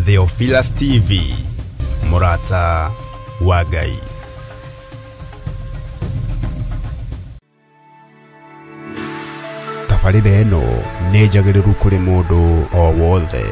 Theophilus TV, Murata wa Ngai. Tabarĩra ĩno nĩ njagĩrĩru kũrĩ mũndũ o wothe.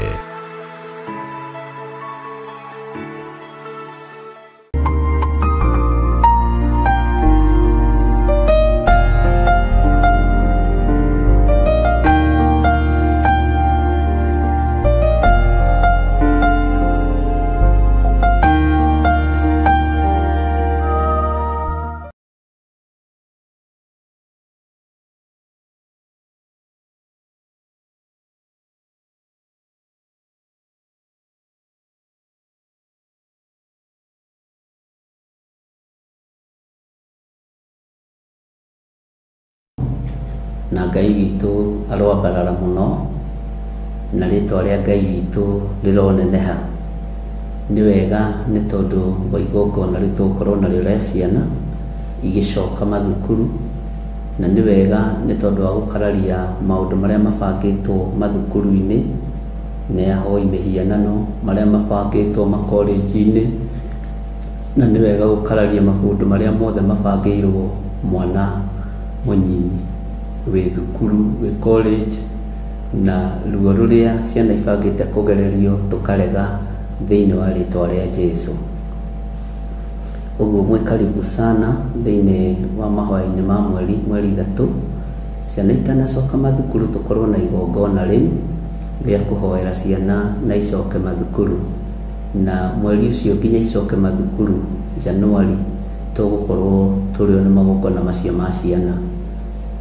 Na Ngai witũ aroambarara muno na rĩtwa rĩa Ngai witũ rĩroneneha. Nĩ wega nĩ tondũ wa igongona rĩu tũgũkorwo narĩo rĩa ciana igĩcoka mathukuru, na nĩ wega nĩ tondũ wa gũkararia maũndũ marĩa mabangĩtwo mathukuru-inĩ nĩ ahoi mĩhianano marĩa mabangĩtwo makolenji-inĩ, na nĩ wega gũkararia maũndũ marĩa mothe mabangĩirwo mwana mũnyinyi wĩ thukuru, wĩ college, na ruo rũrĩa ciana ibangĩte kũgererio tũkarega thĩinĩ wa rĩtwa rĩa Jesũ. Ũguo mwĩ karibu sana thĩinĩ wa mahoya-inĩ ma mweri ithatũ, ciana itanacoka mathukuru tũkorwo na igongona rĩu rĩa kũhoera ciana na icoke mathukuru, na mweri ũcio nginya icoke mathukuru Januari tũgũkorwo tũrĩo nĩ magongona macio ma ciana.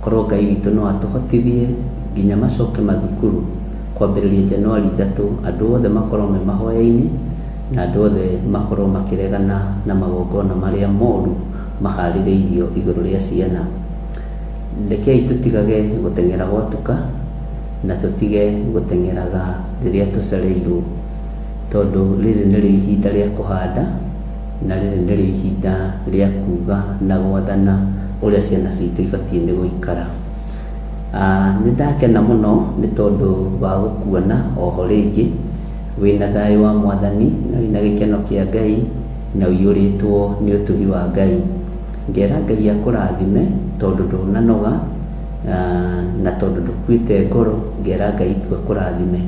Korwo Ngai witũ no atũhotithie nginya macoke mathukuru kwambĩrĩria Januari 3, andũ othe makorwo me mahoya-inĩ na andũ othe makorwo makĩregana na magongona marĩa moru maharĩrĩirio igũrũ rĩa ciana. Rekei tũtigage gũteng'era gwatuka na tũtige gũteng'eraga rĩrĩa tũcereirwo, tondũ rĩrĩ nĩrĩo ihinda rĩa kũhanda na rĩrĩ nĩrĩo ihinda rĩa kuga na gwathana ũrĩa ciana citũ ibatiĩ nĩ gũikara. Nĩ ndakena mũno nĩ tondũ wa gũkuona oho rĩngĩ wĩna thayũ wa Mwathani na wĩna gĩkeno kĩa Ngai na ũiyũrĩtwo nĩ ũtugi wa Ngai. Ngera Ngai akũrathime tondũ ndũnanoga na tondũ ndũkuĩte ngoro, ngera Ngai tu akũrathime.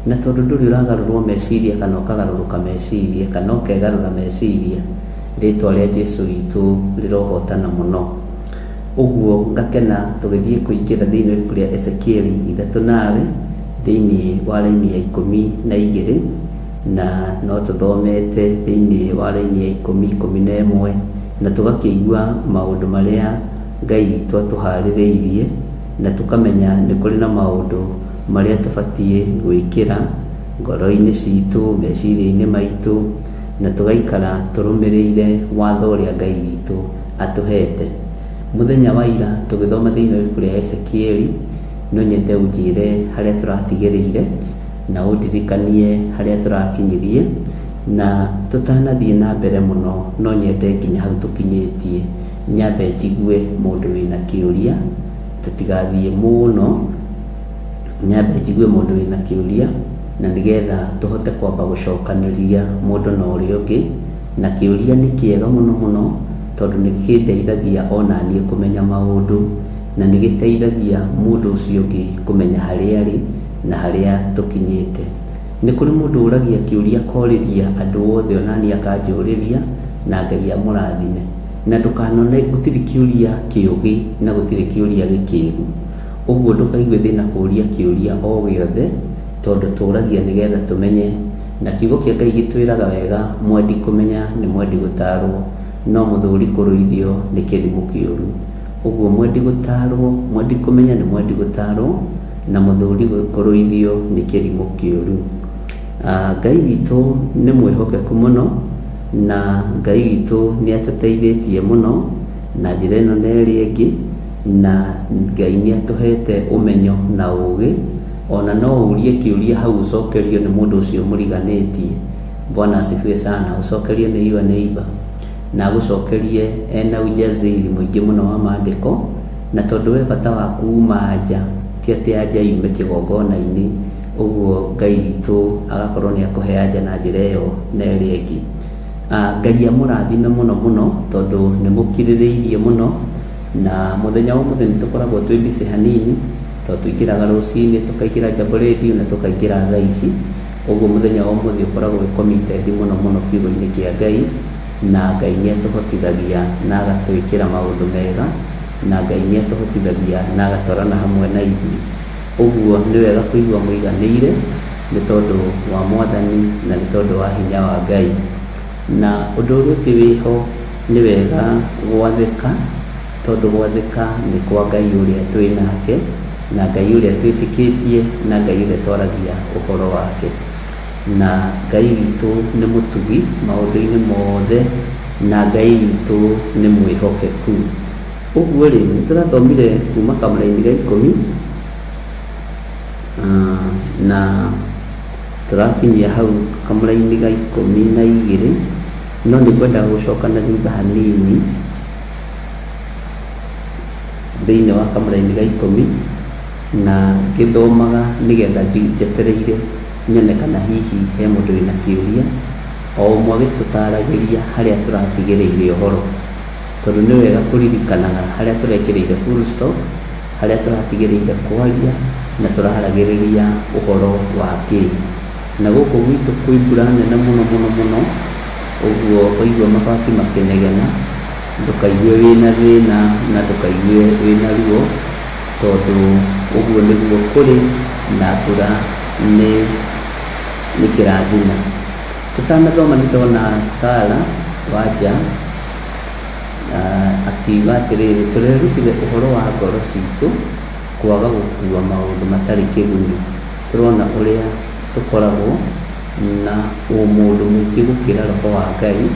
Na tondũ ndũrĩ ũragarũrwo meciria kana ũkagarũrũka meciria kana ũkegarũra meciria, rĩtwa rĩa Jesũ witũ rĩrohotana mũno. Ũguo ngakena tũgĩthiĩ kũingĩra thĩinĩ wa ibuku rĩa Ezekieli 3 thĩinĩ wa raini ya 12, na no tũthomete thĩinĩ wa raini ya 10-11 na tũgakĩigua maũndũ marĩa Ngai witũ atũharĩrĩirie, na tũkamenya nĩ kũrĩ na maũndũ marĩa tũbatiĩ gwĩkĩra ngoro-inĩ citũ, meciria-inĩ maitũ, na tũgaikara tũrũmĩrĩire watho ũrĩa Ngai witũ atũhete. Mũthenya wa ira tũgĩthoma thĩinĩ wa ibuku rĩa Ezekieli, no nyende ũnjĩre harĩa tũratigĩrĩire na ũndirikanie harĩa tũrakinyirie, na tũtanathiĩ na mbere mũno no nyende nginya hau tũkinyĩtie nyambe njigue mũndũ wĩna kĩũria, tũtigathiĩ mũno, nyambe njigue mũndũ wĩna kĩũria, na nĩgetha tũhote kwamba gũcokanĩria mũndũ na ũrĩa ũngĩ. Na kĩũria nĩ kĩega mũno mũno tondũ nĩ kĩndeithagia ona niĩ kũmenya maũndũ, na nĩ gĩteithagia mũndũ ũcio ũngĩ kũmenya harĩa arĩ na harĩa tũkinyĩte. Nĩ kũrĩ mũndũ ũragia kĩũria korĩria andũ othe, onani akanjũrĩria na Ngai amũrathime. Na ndũkanone gũtirĩ kĩũria kĩũgĩ na gũtirĩ kĩũria gĩkĩĩgu. Ũguo ndũkaigue thĩna kũũria kĩũria o gĩothe, tondũ tũragia nĩgetha tũmenye, na kiugo kĩa Ngai gĩtwĩraga wega, mwendi kũmenya nĩ mwendi gũtaarwo, no mũthuri kũruithio nĩ kĩrimũ kĩũru. Ũguo mwendi gũtaarwo, mwendi kũmenya nĩ mwendi gũtaarwo, na mũthuri kũruithio nĩ kĩrimũ kĩũru. Ngai witũ nĩ mwĩhokeku mũno, na Ngai witũ nĩ atũteithĩtie mũno na njĩra ĩno na ĩrĩa ĩngĩ, na Ngai nĩatũhete ũmenyo na ũgĩ, ona no urie kĩũria hau ũcokerio nĩ mũndũ ũcio mũriganĩtie. Bwana asifiwe sana. Ũcokerio nĩ your neighbor na gũcokerie ena ujasiri mũingĩ mũno wa maandĩko, na tondũ we bata waku uma nja, ti atĩ anja yume kĩgongona-inĩ, ũguo Ngai witũ agakorwo nĩakũhe anja na njĩra ĩyo na ĩrĩa ĩngĩ. Ngai amũrathime mũno mũno tondũ nĩmũkirĩrĩirie mũno, na mũthenya wa mũthenya tũkoragwo twĩ busy hanini, tondũ tũingĩraga rũcinĩ tũkaingĩra Jambo Radio na tũkaingĩra thaa ici. Ũguo mũthenya wa ũmũthĩ ũkoragwo wĩ committed mũno mũno kiugo-inĩ kĩa Ngai, na Ngai nĩatũhotithagia na agatwĩkĩra maũndũ mega, na Ngai nĩatũhotithagia na agatwarana hamwe na ithuĩ. Ũguo nĩ wega kũigua mũiganĩire nĩ tondũ wa Mwathani na nĩ tondũ wa hinya wa Ngai. Na ũndũ ũrĩa ũngĩ wĩho nĩ wega gwathĩka, tondũ gwathĩka nĩ kwa Ngai ũrĩa twĩ nake, na Ngai ũrĩa twĩtĩkĩtie, na Ngai ũrĩa twaragia ũhoro wake. Na Ngai witũ nĩ mũtugi maũndũ-inĩ mothe, na Ngai witũ nĩ mwĩhokeku. Ũguo rĩ, nĩtũrathomire kuma kamũra-inĩ ga 10 na tũrakinyia hau kamũra-inĩ ga 12, no nĩngwendaga gũcoka na thutha hanini thĩinĩ wa kamũra-inĩ ga 10 na ngĩthomaga nĩgetha njetereire nyone kana hihi he mũndũ wĩna kĩũria, o ũmwe agĩtũtaragĩria harĩa tũratigĩrĩire ũhoro, tondũ nĩ wega kũririkanaga harĩa tũrekĩrĩire full stop, harĩa tũratigĩrĩire kwaria na tũraharagĩrĩria ũhoro wa Ngai. Na gũkũ gwitũ kwĩ mbura nene mũno mũno mũno, ũguo ũigua mabati makĩnegena, ndũkaigue wĩna thĩna na ndũkaigue wĩna ruo, tondũ ũguo nĩguo kũrĩ na mbura nĩ kĩrathina. Tũtanathoma nĩndona Sara Wanja akiuga atĩrĩrĩ, tũrerutire ũhoro wa ngoro citũ kwaga gũkua maũndũ matarĩ kĩguni. Tũrona ũrĩa tũkoragwo na ũmũndũ mũingĩ gũkĩra roho wa Ngai,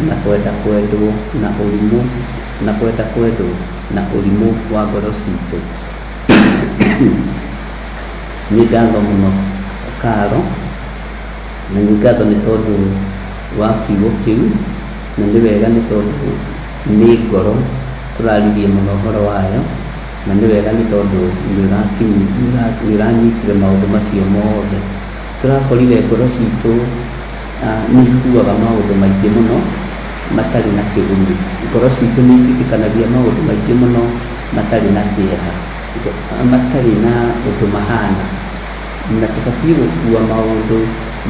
na kwenda kwendwo na ũrimũ, na kwenda kwendwo na ũrimũ wa ngoro citũ. Nĩ ngatho mũno Karo, na nĩ ngatho nĩ tondũ wa kiugo kĩu, na nĩ wega nĩ tondũ nĩ ngoro tũraririe mũno ũhoro wayo, na nĩ wega nĩ tondũ nĩũranyitire maũndũ macio mothe. Tũrakorire ngoro citũ nĩikuaga maũndũ maingĩ mũno matarĩ na kĩguni. Ngoro citũ nĩititikanagia maũndũ maingĩ mũno matarĩ na kĩeha, matarĩ na ũndũ mahana, na tũbatiĩ gũkua maũndũ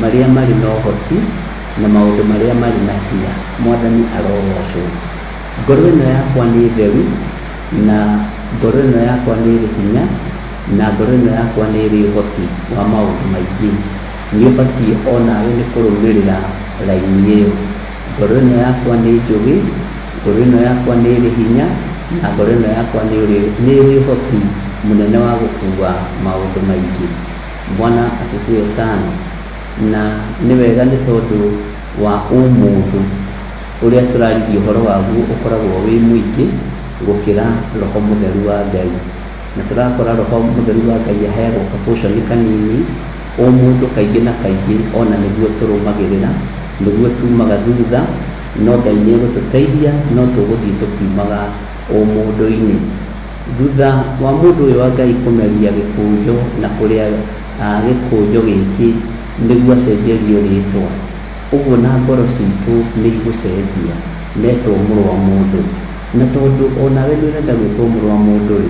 marĩa marĩ na ũhoti na maũndũ marĩa marĩ na hinya. Mwathani arogocwo. Ngoro ĩno yakwa nĩ theru, na ngoro ĩno yakwa nĩ ĩrĩ hinya, na ngoro ĩno yakwa nĩ ĩrĩ ũhoti wa maũndũ maingĩ. Nĩũbatiĩ onawe nĩ kũrũmĩrĩra raini ĩyo. Ngoro ĩno yakwa nĩ njũgĩ, ngoro ĩno yakwa nĩ ĩrĩ hinya, na ngoro ĩno yakwa nĩ ĩrĩ ũhoti mũnene wa gũkua maũndũ maingĩ. Bwana asifiwe sana. Na nĩ wega nĩ tondũ wa ũmũndũ ũrĩa tũraririe ũhoro waguo ũkoragwo wĩ mũingĩ gũkĩra roho mũtheru wa Ngai, na tũrakora roho mũtheru wa Ngai aheagwo portion kanini. Ũmũndũ kaingĩ na kaingĩ ona nĩguo tũrũmagĩrĩra, nĩguo tumaga thutha, no Ngai nĩegũtũteithia, no tũgũthiĩ tũkiumaga ũmũndũ-inĩ. Thutha wa mũndũ ũyũ wa Ngai kũmeria gĩkũnjo na kũrĩa gĩkũnjo gĩkĩ nĩguo acenjerio rĩtwa, ũguo na ngoro citũ nĩigũcenjia netwo mũrũ wa mũndũ. Na tondũ onawe nĩũrenda gwĩtwo mũrũ wa mũndũ rĩ,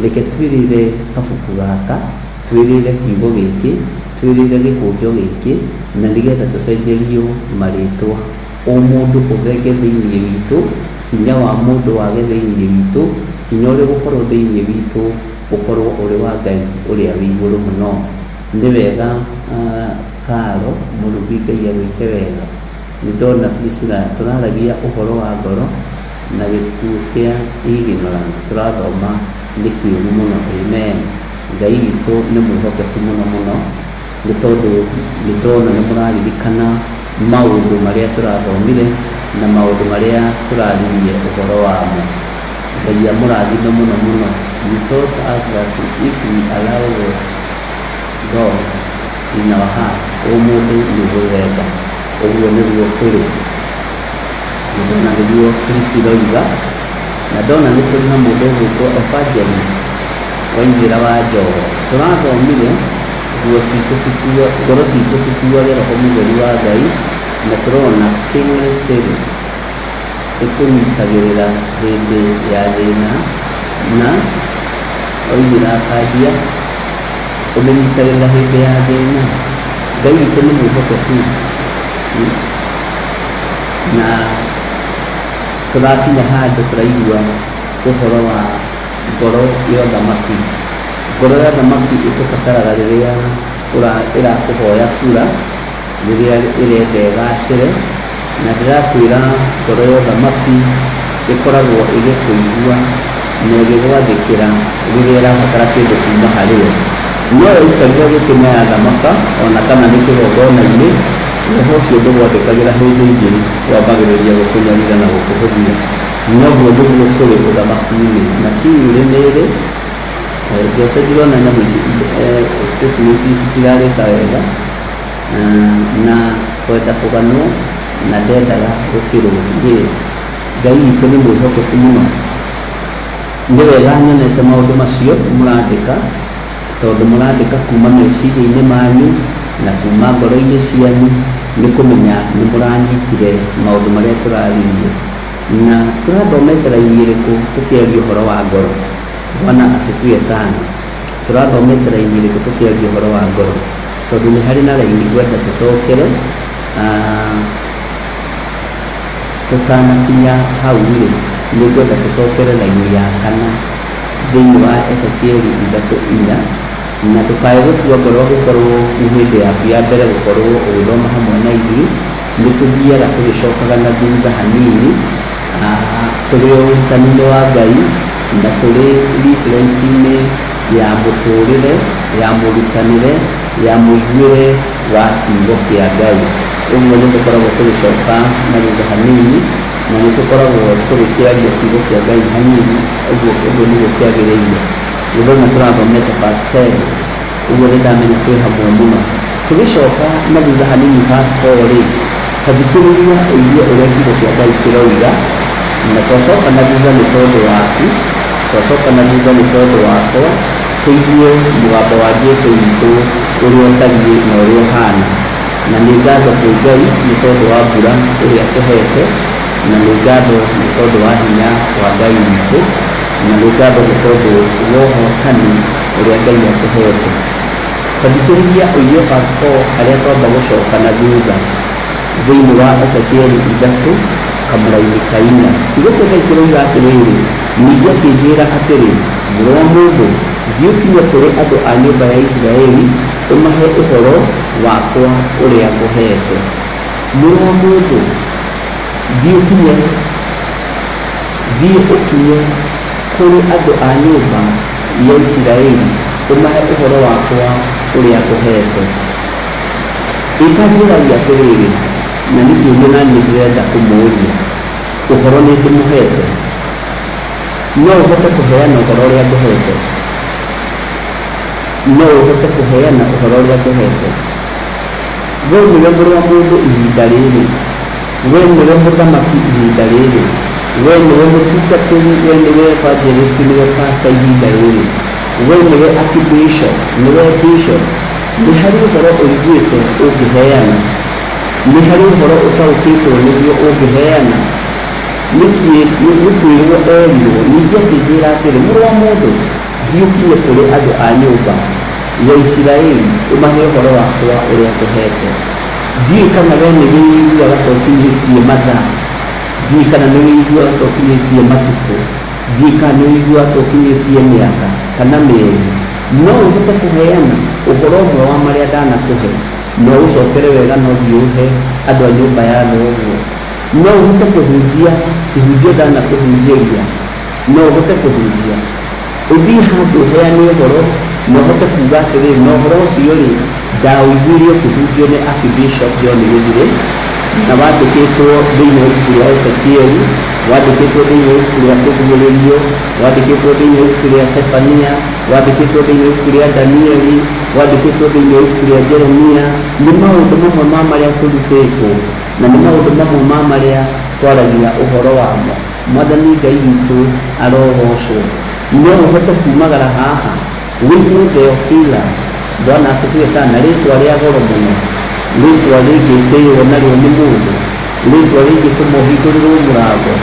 reke twĩrĩre kabuku gaka, twĩrĩre kiugo gĩkĩ, twĩrĩre gĩkũnjo gĩkĩ, na nĩgetha tũcenjerio marĩtwa. Mũndũ ũthenge thĩinĩ witũ, hinya wa mũndũ wage thĩinĩ witũ, hinya ũrĩa gũkorwo thĩinĩ witũ ũkorwo ũrĩ wa Ngai ũrĩa wĩ igũrũ mũno. Nĩ wega Karo mũrugi, Ngai agwĩke wega. Nĩndona Priscilla tũraragia ũhoro wa ngoro na gĩkuũ kĩa ignorance, tũrathoma nĩ kĩũru mũno. Amen. Ngai witũ nĩ mwĩhokeku mũno mũno, nĩ tondũ nĩndona nĩmũraririkana maũndũ marĩa tũrathomire na maũndũ marĩa tũraririe ũhoro wamo. Ngai amũrathime mũno mũno. He taught us that if we allow God in our hearts, mũndũ nĩ gwĩthenga. Ũguo nĩguo kũrĩ. Ndona nĩguo Kristo oiga, na ndona nĩ tũrĩ na mũndũ ũgwĩtwo evangelist Waithĩra wa Njogo. Tũrathomire ngoro citũ cikuage Roho Mũtheru wa Ngai, na tũrona kingly spirit ĩkũnyitagĩrĩra hĩndĩ ya thĩna, na oigĩra akanjia ũmĩnyitagĩrĩra hĩndĩ ya thĩna. Ngai witũ nĩ mwĩhokeku, na tũrakinya handũ tũraigua ũhoro wa ngoro ya ũthamaki. Ngoro ya ũthamaki ĩtũbataraga rĩrĩa ĩrakũhoya kura, rĩrĩa ĩrenda ĩgacĩre, na ndĩrakwĩra ngoro ya ũthamaki ĩkoragwo ĩgĩkũigua na ĩgĩgwathĩkĩra rĩrĩa ĩrabatara kĩndũ kuma harĩyo. No ĩikarire gĩtĩma yathamaka, ona kana nĩ kĩgongona-inĩ, roho ũcio ndũgwathĩkagĩra hĩndĩ igĩrĩ, wambagĩrĩria gũkũnyarira na gũkũhũthia. Noguo nĩguo kũrĩ ũthamaki-inĩ, na kiumĩrĩ nĩrĩ Jose ndĩrona nyamũ ici statement ici itirarĩka wega, na kwenda kũganwo na ndendaga gũkĩrwo. Yes, Ngai witũ nĩ mwĩhokeku mũno. Nĩ wega nyonete maũndũ macio mũrandĩka, tondũ mũrandĩka kuma meciria-inĩ manyu na kuma ngoro-inĩ cianyu, nĩ kũmenya nĩ mũranyitire maũndũ marĩa tũraririe. Na tũrathomete raini ĩrĩkũ tũkĩaria ũhoro wa ngoro? Bwana asifiwe sana. Tũrathomete raini ĩrĩkũ tũkĩaria ũhoro wa ngoro? Tondũ nĩ harĩ na raini ngwenda tũcokere tũtanakinya hau rĩ, nĩ ngwenda tũcokere raini ya 4 thĩinĩ wa Ezekieli 3:4, na ndũkae gũkua ngoro gũkorwo nĩ hĩndĩ yaku ya mbere gũkorwo ũgĩthoma hamwe na ithuĩ. Nĩ tũthiaga tũgĩcokaga na thutha hanini, tũrĩ ũrutani-inĩ wa Ngai, na tũrĩ reference-inĩ ya mũtũrĩre, ya mũrutanĩre, ya mũiguĩre wa kiugo kĩa Ngai. Ũguo nĩ tũkoragwo tũgĩcoka na thutha hanini, na nĩ tũkoragwo tũgĩkĩaria kiugo kĩa Ngai hanini. Ũguo nĩguo kĩagĩrĩire. Gĩthomo tũrathomete verse 10, ũguo nĩ ndamenya twĩ hamwe mũno. Tũgĩcoka na thutha hanini verse 4 rĩ, tathikĩrĩria ũigue ũrĩa kiugo kĩa Ngai kĩroiga, na twacoka na thutha nĩ tondũ waku, twacoka na thutha nĩ tondũ wakwa, tũigue mũgambo wa Jesũ witũ ũrĩa ũtariĩ na ũrĩa ũhana. Na nĩ ngatho kwĩ Ngai nĩ tondũ wa mbura ĩrĩa tũhete, na nĩ ngatho nĩ tondũ wa hinya wa Ngai witũ, na nĩ ngatho nĩ tondũ wa ũhotani ũrĩa Ngai atũhete. Tathikĩrĩria ũigue verse 4 harĩa twamba gũcoka na thutha thĩinĩ wa Ezekieli 3 kamũra-inĩ ka 4. Kiugo kĩa Ngai kĩroiga atĩrĩrĩ, ningĩ akĩnjĩra atĩrĩ, mũrũ wa mũndũ, thiĩ ũkinye kũrĩ andũ a nyũmba ya Isiraeli, ũmahe ũhoro wakwa ũrĩa ngũhete. Mũrũ wa mũndũ, thiĩ ũkinye kũrĩ andũ a nyũmba ya Isiraeli, ũmahe ũhoro wakwa ũrĩa ngũhete. Ĩkanjĩragia atĩrĩrĩ, na nĩ kĩũmbe na niĩ ndĩrenda kũmũũria, ũhoro nĩ ndĩmũhete? No ũhote kũheana ũhoro ũrĩa ngũhete? No ũhote kũheana ũhoro ũrĩa ngũhete? We nĩwe mũrũ wa mũndũ ihinda rĩrĩ, we nĩwe mũthamaki ihinda rĩrĩ, we nĩwe mũtungatĩri, we nĩwe evangelist, nĩwe pastor ihinda rĩrĩ, we nĩwe archbishop, nĩwe bishop. Nĩ harĩ ũhoro ũiguĩte ũngĩheana? Nĩ harĩ ũhoro ũtaũkĩtwo nĩguo ũngĩheana? Nĩ kwĩrwo erirwo. Ningĩ akĩnjĩra atĩrĩ, mũrũ wa mũndũ, thiĩ ũkinye kũrĩ andũ a nyũmba ya Isiraeli, ũmahe ũhoro wakwa ũrĩa ngũhete. Ndiũĩ kana we nĩ wĩiguaga ta ũkinyĩtie mathaa, ndiũĩ kana nĩ wĩiguaga ta ũkinyĩtie matukũ, ndiũĩ kana nĩ wĩiguaga ta ũkinyĩtie mĩaka kana mĩeri. No ũhote kũheana ũhoro ũmwe wa marĩa ndanakũhe, no ũcokere wega na ũthiĩ ũhe andũ a nyũmba ya thoguo. No ũhote kũhunjia kĩhunjio ndanakũhunjĩria, no ũhote kũhunjia, ũthiĩ handũ ũheane ũhoro, no ũhote kuuga atĩrĩ, no ũhoro ũcio rĩ, ndawĩiguire ũkĩhunjio nĩ Archbishop John Gĩthirĩ, na wandĩkĩtwo thĩinĩ wa ibuku rĩa Ezekieli, wandĩkĩtwo thĩinĩ wa ibuku rĩa Kũguũrĩrio, wandĩkĩtwo thĩinĩ wa ibuku rĩa Sefania, wandĩkĩtwo thĩinĩ wa ibuku rĩa Danieli, wandĩkĩtwo thĩinĩ wa ibuku rĩa Jeremia. Nĩ maũndũ mamwe ma marĩa tũrutĩtwo na nĩ maũndũ mamwe ma marĩa twaragia ũhoro wamo. Mwathani Ngai witũ arogocwo. No ũhote kumagara haha witũ Theophilus, Bwana asifiwe sana, rĩtwa rĩa goro mũno, rĩtwa rĩngĩtĩĩo narĩo nĩ mũndũ, rĩtwa rĩngĩtũma ũhingũrĩrwo mũrango.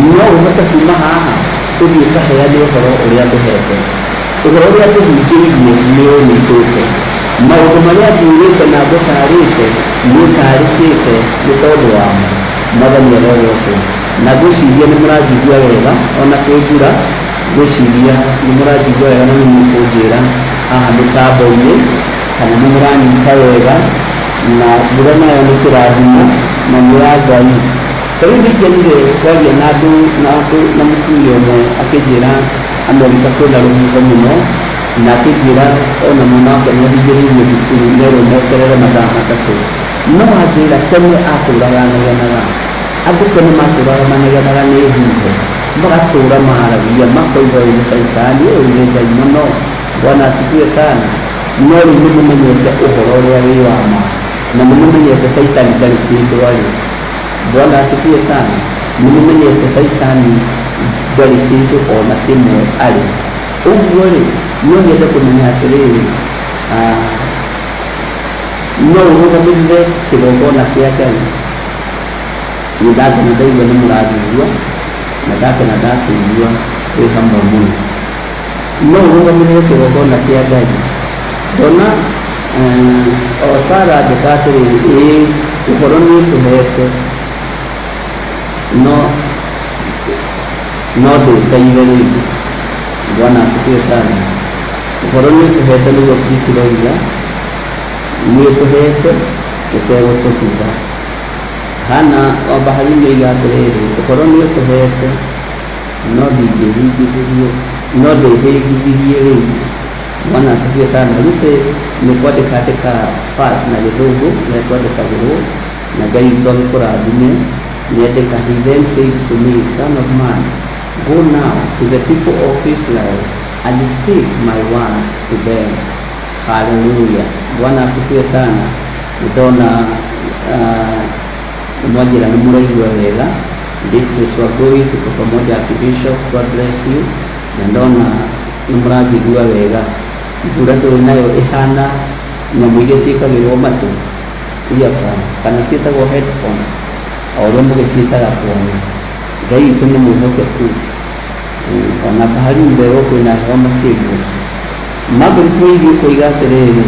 No ũhote kuma haha ũthiĩ ũkaheane ũhoro ũrĩa ndũhete, ũhoro ũrĩa ndũhunjĩirie nĩ ũnyitĩte, maũndũ marĩa nduĩrĩte na ngũtaarĩte nĩ ũtaarĩkĩte nĩ tondũ wamo. Mwathani arogocwo. Na ngwĩciria nĩ mũranjigua wega, ona kwĩmbura ngwĩciria nĩ mũranjigua wega na nĩ mũkũnjĩra haha mĩtambo-inĩ kana nĩ mũranyita wega, na mbura nayo nĩ kĩrathimo na nĩ ya Ngai. Tarĩu nĩngenire kwaria na andũ na mũtumia ũmwe akĩnjĩra Amerika kwĩna rũhuho mũno, na akĩnjĩra ona mwana wake nĩahingĩrĩirio thukuru nerwo meterere mathaa matatũ. No anjĩra tene atũraga anegenaga, andũ tene matũraga manegenaga nĩ huho, magatũra maharagia makoiga ũyũ nĩ Saitani, ũyũ nĩ Ngai mũno. Bwana asifiwe sana. No rĩu nĩmũmenyete ũhoro ũrĩa wĩ wa ma, na nĩmũmenyete Saitani ndarĩ kĩndũ arĩ. Bwana asifiwe sana. Nĩmũmenyete Saitani ndarĩ kĩndũ ona kĩmwe arĩ. Ũguo rĩ, no nyende kũmenya atĩrĩrĩ, no ũrũgamĩrĩre kĩgongona kĩa Ngai. Nĩndakena ndaigua nĩ mũranjigua, na ndakena ndakĩigua twĩ hamwe mũno. No ũrũgamĩrĩre kĩgongona kĩa Ngai. Ndona o Sara njĩka atĩrĩrĩ, ũhoro nĩ ũtũhete, no ndũteire rĩngĩ. Bwana asifiwe sana. Ũhoro nĩ ũtũhete nĩguo Kristo oiga, nĩ ũtũhete ũtegũtũhitha. Hana wa bahari nĩoiga atĩrĩrĩ, ũhoro nĩ ũtũhete no ndingĩhingithĩrio, no ndĩhĩngithirie rĩu. Bwana asifiwe sana. Rĩu nĩ kwandĩka fast na gĩthũngũ nĩ twandĩkagĩrwo, na Ngai witũ agĩkũrathime nĩandĩka, he then said to me, son of man, go now to the people of Israel and speak my words to them. Hallelujah. Bwana asifiwe sana. Ndona mwajira nĩ mũraigua wega. Beatrice Wangui tuko pamoja, Archbishop, God bless you. Na ndona nĩ mũranjigua wega. Mbura ndũrĩ nayo ĩhana nyamũ iria ciĩkagĩrwo matũ, earphone kana ciĩtagwo headphone, o ũrĩa mũgĩciĩtaga kwanyu. Ngai witũ nĩ mwĩhokeku, ona bahari mbero kwĩna heho makĩria. Mambũri twĩigue kũiga atĩrĩrĩ,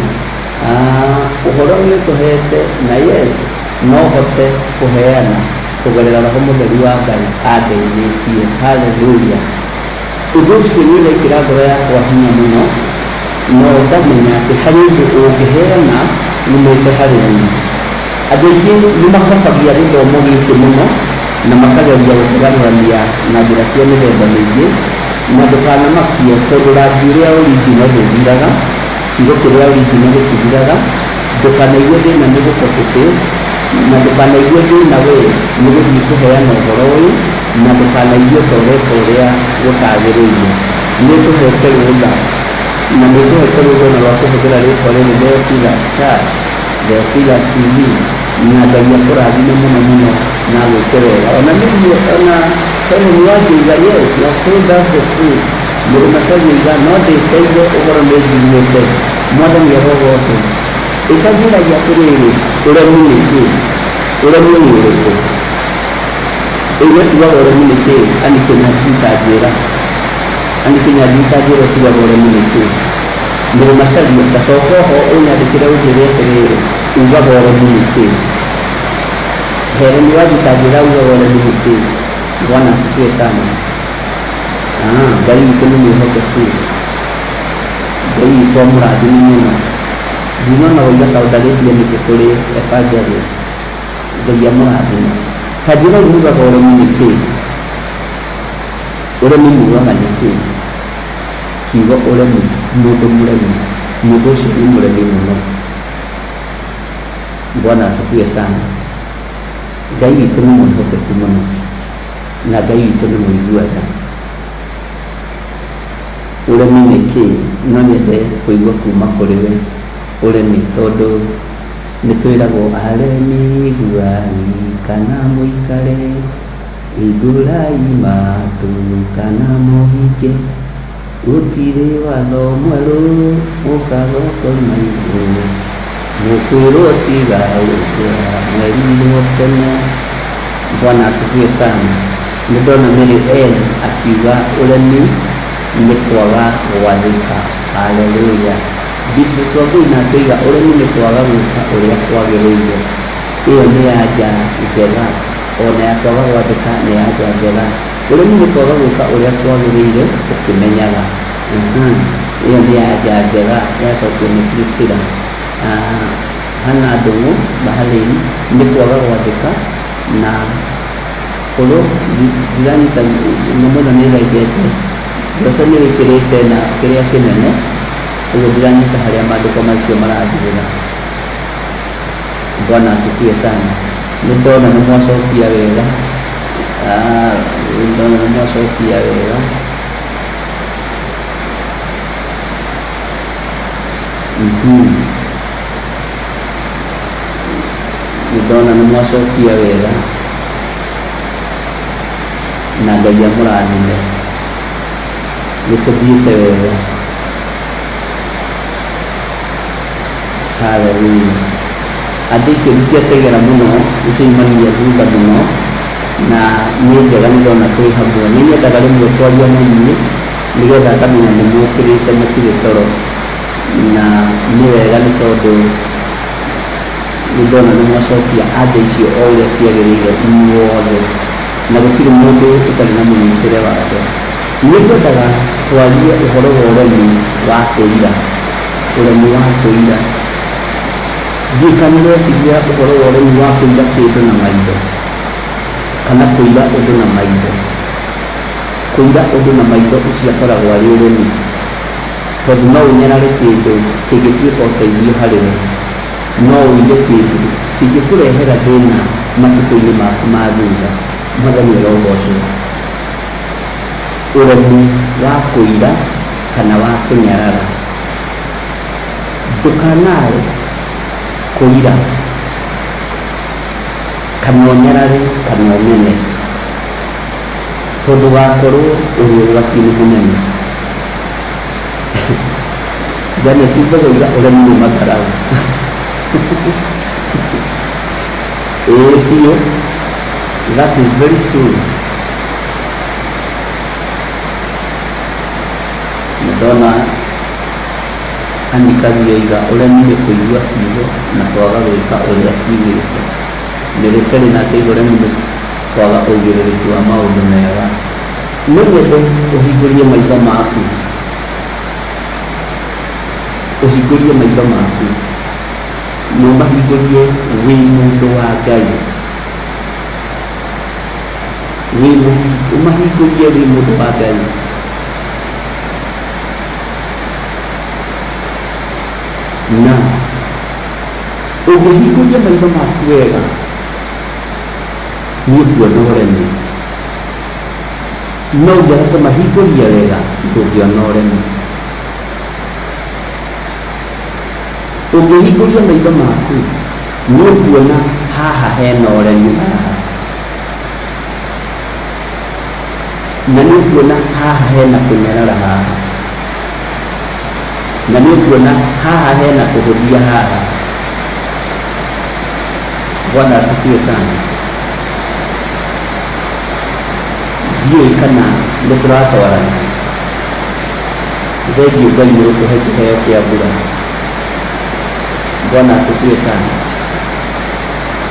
ũhoro nĩ ũtũhete, na yes, no hote kũheana kũgerera Roho Mũtheru wa Ngai andeithĩtie. Hallelujah. Ũndũ ũcio nĩ ũrekĩra ngoro yakwa hinya mũno, no ngamenya atĩ harĩ ũndũ ũngĩheana nĩmĩte harĩ niĩ. Andũ aingĩ nĩ makabagia gĩthomo gĩkĩ mũno na makageria gũkũgarũrania na njĩra cia mĩthemba mĩingĩ, na ndũkanamakie tondũ rangi ũrĩa original ndũthiraga, kiugo kĩrĩa original gĩtithiraga. Ndũkanaigue thĩna nĩ gũ-copy paste, na ndũkanaigue thĩna we nĩ gũthiĩ kũheana ũhoro ũyũ, na ndũkanaigue ta ũreka ũrĩa gũtagĩrĩire. Nĩ tũhete rũtha, na nĩ tũhete rũtha na rwa kũhũthĩra rĩtwa rĩrĩ Theophilus Church, Theophilus TV, na Ngai akũrathime mũno mũno na gwĩke wega. Ona nĩguo ona Helen Wanjĩiga, yes, you have told us the truth. Mũrũ Macharia no ndĩteire ũhoro nĩ njiguĩte. Mwathani arogocwo. Ĩkanjĩragia atĩrĩrĩ, ũremi nĩ kĩĩ? Ũremi nĩ ũrĩkũ? Ũguo tugaga ũremi nĩ kĩĩ? Ani Kĩnyathi itanjĩra. Ani Kĩnyathi itanjĩra tugaga ũremi nĩ kĩĩ? Mũrũ Macharia ndacoka ho ũnyandĩkĩre ũnjĩre atĩrĩrĩ, ugaga ũremi nĩ kĩĩ? Helen Wanjĩiga ugaga ũremi nĩ kĩĩ? Bwana asifiwe sana. Ngai witũ nĩ mwĩhokeku. Ngai witũ amũrathime mũno. Ndinona waiga Saudi Arabia nĩkĩ kũrĩ evangelist. Ngai amũrathime. Ta njĩra ugaga ũremi nĩ kĩĩ? Ũremi mugaga nĩ kĩĩ? Kiugo ũremi, mũndũ mũremi, mũndũ ũcio nĩ mũremi mũno. Bwana asifiwe sana. Ngai witũ nĩ mwĩhokeku mũno na Ngai witũ nĩ mũiguaga. Ũremi nĩ kĩĩ? No nyende kũigua kuma kũrĩ we ũremi, tondũ nĩ twĩragwo aremi iguai kana mũikare, hingũrai matũ kana mũhinge, gũtirĩ watho mwerũ ũkaga ũkoima igũrũ, mũkwĩrwo tiga gũkũra mwerirwo tene. Bwana asifiwe sana. Nĩ ndona Mary N akiuga ũremi nĩ kwaga gwathĩka. Haleluya. Beatrice Wangui na akauga ũremi nĩ kwaga gwĩka ũrĩa kwagĩrĩire. Ĩyo nĩ anja njega, ona ya kwaga gwathĩka nĩ anja njega. Ũremi nĩ kwaga gwĩka ũrĩa kwagĩrĩire ũkĩmenyaga. Ĩyo nĩ anja njega yacokio nĩ Priscilla. Hana Ndung'u Baharini nĩ kwaga gwathĩka na kũrũ ndiranyita mũno nĩ raigete Jose nĩ wĩkĩrĩte na kĩrĩa kĩnene, ũguo ndiranyita harĩa maandĩko macio marathirĩra. Bwana asifiwe sana. Nĩ ndona nĩ mwacokia wega, ndona nĩ mwacokia wega. Nĩ ndona nĩ mwacokia wega na Ngai amũrathime. Nĩ tũthiĩte wega. Haleluya. Andũ icio nĩ ciategera mũno, nĩcioimania thutha mũno na nĩ njega, nĩ ndona twĩ hamwe. Nĩ nyendaga rĩmwe kwaria na inyuĩ nĩgetha ngamenya nĩ mũkĩrĩte mũtirĩ toro, na nĩ wega nĩ tondũ nĩ ndona nĩ mwacokia anja icio o ũrĩa ciagĩrĩire inyuothe, na gũtirĩ mũndũ ũtarĩ na mũnyitĩre wake. Nĩ ngwendaga twarie ũhoro wa ũremi wa kũira. Ũremi wa kũira. Ndiũĩ nĩweciria ũhoro wa ũremi wa kũira kĩndũ na maitho, kana kũira ũndũ na maitho. Kũira ũndũ na maitho ũcio akoragwo arĩ ũremi, tondũ no ũnyarare kĩndũ kĩngĩtuĩka ũteithio harĩ we. No ũige kĩndũ kĩngĩkũrehera thĩna matukũ-inĩ maku ma thutha. Mwathani arogocwo. Ũremi wa kũira kana wa kũnyarara. Ndũkanae kũira kana ũnyarare kana ũmene, tondũ wakorwo ũrĩ ũgwati-inĩ mũnene. Janet Mbogoiga ũremi nĩ matharaũ. Biũ. That is very true. Ndona Anikagioiga ũremi nĩ kũigua kiugo na kwaga gwĩka ũrĩa kiugĩte. Nĩ rĩtarĩ na kĩigo ũremi nĩ kwaga ũigĩrĩrĩki wa maũndũ mega. Nĩ nyende ũhingũrie maitho maku. Ũhingũrie maitho maku. Na ũmahingũrie wĩ mũndũ wa Ngai. Ũmahingũrie wĩ mũndũ wa Ngai. Na ũngĩhingũria maitho maku wega nĩ ũkuona ũremi. No ũngĩaga kũmahingũria wega ndũngĩona ũremi. Ũngĩhingũria maitho maku nĩ ũkuona haha hena ũremi haha, na nĩ ũkuona haha hena kũnyarara haha, na nĩ ũkuona haha hena kũhũthia haha. Bwana asifiwe sana. Ndiũĩ kana nĩ tũratwarana. Thengiũ Ngai nĩ gũtũhe kĩheo kĩa mbura. Bwana asifiwe sana.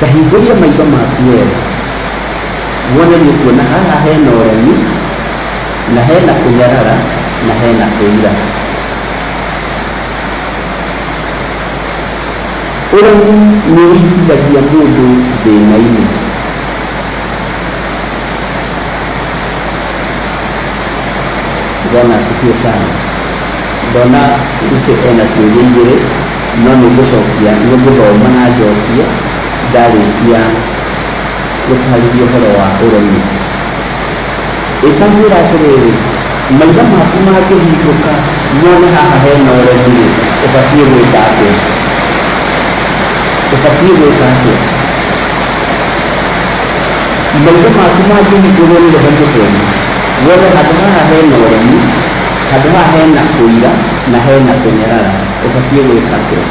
Ta hingũria maitho maku wega wone nĩ ũkuona haha hena ũremi na hena kũnyarara na hena kũira. Ũremi nĩ ũikithagia mũndũ thĩna-inĩ. Bwana asifiwe sana. Ndona Lucy ena ciũria igĩrĩ, no nĩ ngũcokia, nĩ ngũthoma na njokie ndarĩkia gũtarĩria ũhoro wa ũremi. Ĩtangira atĩrĩrĩ, maitho maku mangĩhingũka mone haha hena ũremi, ũbatiĩ gwĩka atĩa? Ũbatiĩ gwĩka atĩa? Maitho maku mangĩhingũrwo nĩ rũhonge rwenu, wone handũ haha hena ũremi, handũ haha hena kũira na hena kũnyarara, ũbatiĩ gwĩka atĩa?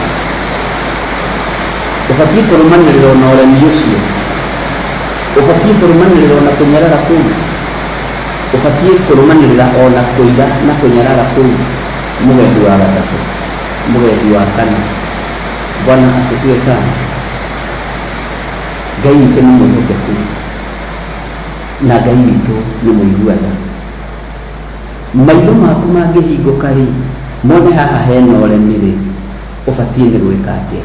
Ũbatiĩ kũrũmanĩrĩra na ũremi ũcio, ũbatiĩ kũrũmanĩrĩra na kũnyarara kũu, ũbatiĩ kũrũmanĩrĩra ona kũira na kũnyarara kũu. Mũgendi wa gatatũ, mũgendi wa kana. Bwana asifiwe sana. Ngai witũ nĩ mwĩhokeku na Ngai witũ nĩ mũiguaga. Maitho maku mangĩhingũka rĩ, mone haha hena ũremi rĩ, ũbatiĩ nĩ gwĩka atĩa?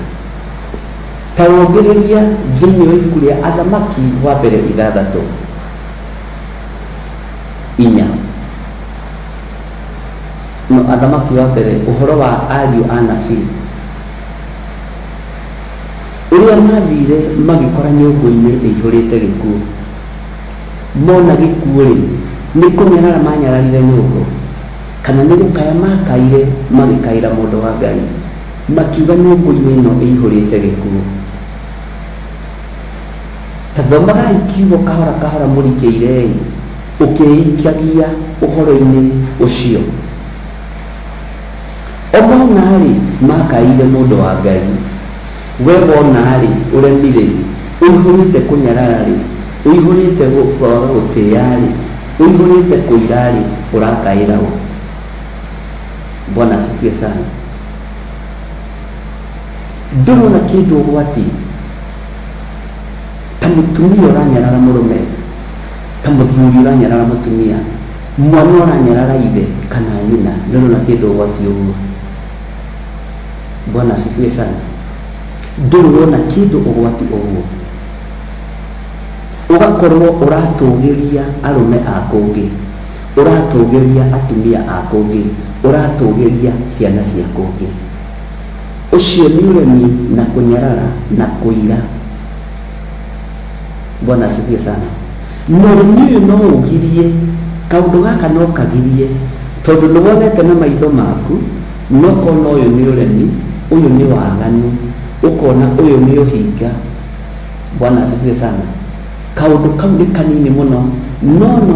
Ta wongĩrĩria thĩinĩ wa ibuku rĩa Athamaki wa mbere 6:4. No, Athamaki wa mbere, ũhoro wa ariũ a anabii ũrĩa mathire magĩkora nyũngũ-inĩ ĩihũrĩte gĩkuũ. Mona gĩkuũ rĩ, nĩ kũnyarara manyararire nyũngũ, kana nĩ gũkaya makaire magĩkaĩra mũndũ wa Ngai, makiuga nyũngũ-inĩ ĩno ĩihũrĩte gĩkuũ. Ta thomaga kiugo kahora kahora mũrikĩire, ũkĩikagia ũhoro-inĩ ũcio. Omona rĩ, makaire mũndũ wa Ngai, we wona rĩ, ũremi rĩ, ũihũrĩte kũnyarara rĩ, ũihũrĩte kwaga gũtĩĩa rĩ, ũihũrĩte kũira rĩ, ũrakaĩra ũ? Bwana asifiwe sana. Ndũrona kĩndũ ũgwati ta mũtumia ũranyarara mũrũme, ta mũthuri ũranyarara mũtumia, mwana ũranyarara ithe kana nyina, ndũrona kĩndũ ũgwati ũguo? Bwana asifiwe sana. Ndũrona kĩndũ ũgwati ũguo? Ũgakorwo ũratũgĩria arũme a kũngĩ, ũratũgĩria atumia a kũngĩ, ũratũgĩria ciana cia kũngĩ. Ũcio nĩ ũremi na kũnyarara na kũira. Bwana asifiwe sana. Na ũremi ũyũ no ũgirie, kaũndũ gaka no kagirie, tondũ nĩ wonete na maitho maku, no kona ũyũ nĩ ũremi, ũyũ nĩ waganu, ũkona ũyũ nĩ ũhinga. Bwana asifiwe sana. Kaũndũ kau nĩ kanini mũno, no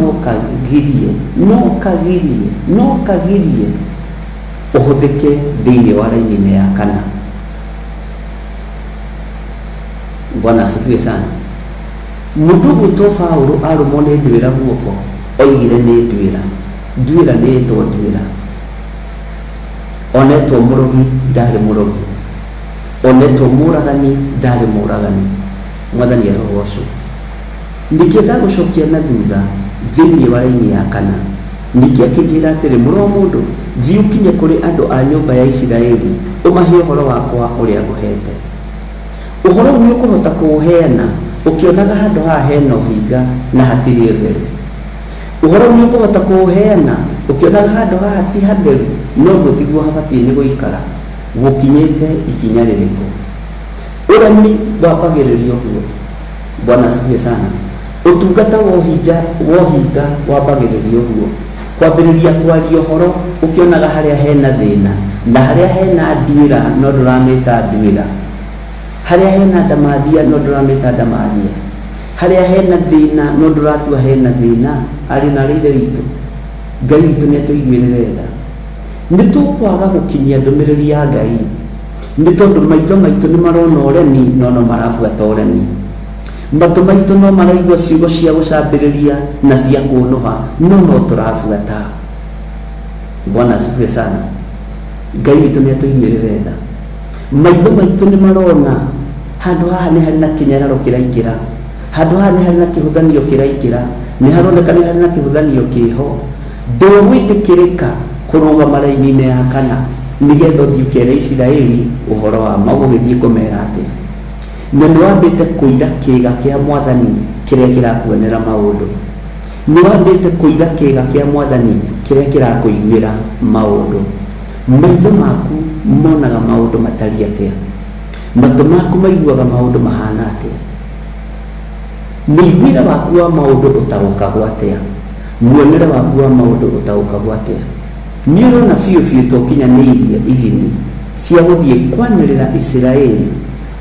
kagirie ũhũthĩke thĩinĩ wa raini-inĩ ya kana. Bwana asifiwe sana. Mũndũ gwĩtwo Paũlũ arũmwo nĩ nduĩra guoko, oigire nĩ nduĩra nĩ ĩtwo nduĩra. Onetwo mũrogi ndarĩ mũrogi, onetwo mũragani ndarĩ mũragani. Mwathani arogocwo. Ningĩ ndagũcokia na thutha thĩinĩ wa raini ya kana, ningĩ akĩnjĩra atĩrĩ, mũrũ wa mũndũ, thiĩ ũkinye kũrĩ andũ a nyũmba ya Isiraeli, ũmahe ũhoro wakwa ũrĩa ngũhete. Ũhoro ũyũ nĩ ũkũhota kũũheana ũkĩonaga handũ haha hena ũhinga na hatirĩ ũtheri. Ũhoro ũyũ nĩ ũkũhota kũũheana ũkĩonaga handũ haha ti hatheru, no gũtiguo habatiĩ nĩ gũikara, gũkinyĩte ikinya rĩrĩkũ. Ũremi wambagĩrĩria ũguo. Bwana asifiwe sana. Ũtungata wohinga wambagĩrĩria ũguo, kwambĩrĩria kwaria ũhoro ũkĩonaga harĩa hena thĩna, na harĩa hena nduĩra no ndũramĩta nduĩra, harĩa hena ndamathia no ndũramĩta ndamathia, harĩa hena thĩna no ndũratua hena thĩna. Ariũ na ithe witũ, Ngai witũ nĩ atũiguĩrĩre tha. Nĩ tũkwaga gũkinyia ndũmĩrĩri ya Ngai nĩ tondũ maitho maitũ nĩ marona ũremi no marabuata ũremi. Matũ maitũ no maraigua ciugo cia gũcambĩrĩria na cia kũnũha no tũrabuata. Bwana asifiwe sana. Ngai witũ nĩ atũiguĩrĩre tha. Maitho maitũ nĩ marona handũ haha nĩ harĩ na kĩnyararo kĩraingĩra, handũ haha nĩ harĩ na kĩhũthanio kĩraingĩra, nĩ haroneka nĩ harĩ na kĩhũthanio kĩho. Ndũgwĩtĩkĩrĩka kũrũgama raini-inĩ ya kana nĩgetha ũthiĩ ũkere Isiraeli ũhoro wa magũgĩthiĩ kũmera atĩ na nĩ wambĩte kũira kĩĩga kĩa Mwathani kĩrĩa kĩrakuonera maũndũ. Nĩ wambĩte kũira kĩĩga kĩa Mwathani kĩrĩa kĩrakũiguĩra maũndũ. Maitho maku monaga maũndũ matariĩ atĩa? Matũ maku maiguaga maũndũ mahana atĩa? Muigwire waku wa maundu utagukaga atia, muonere waku wa maundu utagukaga atia. Ni urona biũ tũkinyanĩirie ithimi cia gũthiĩ kwanĩrĩra Isiraeli,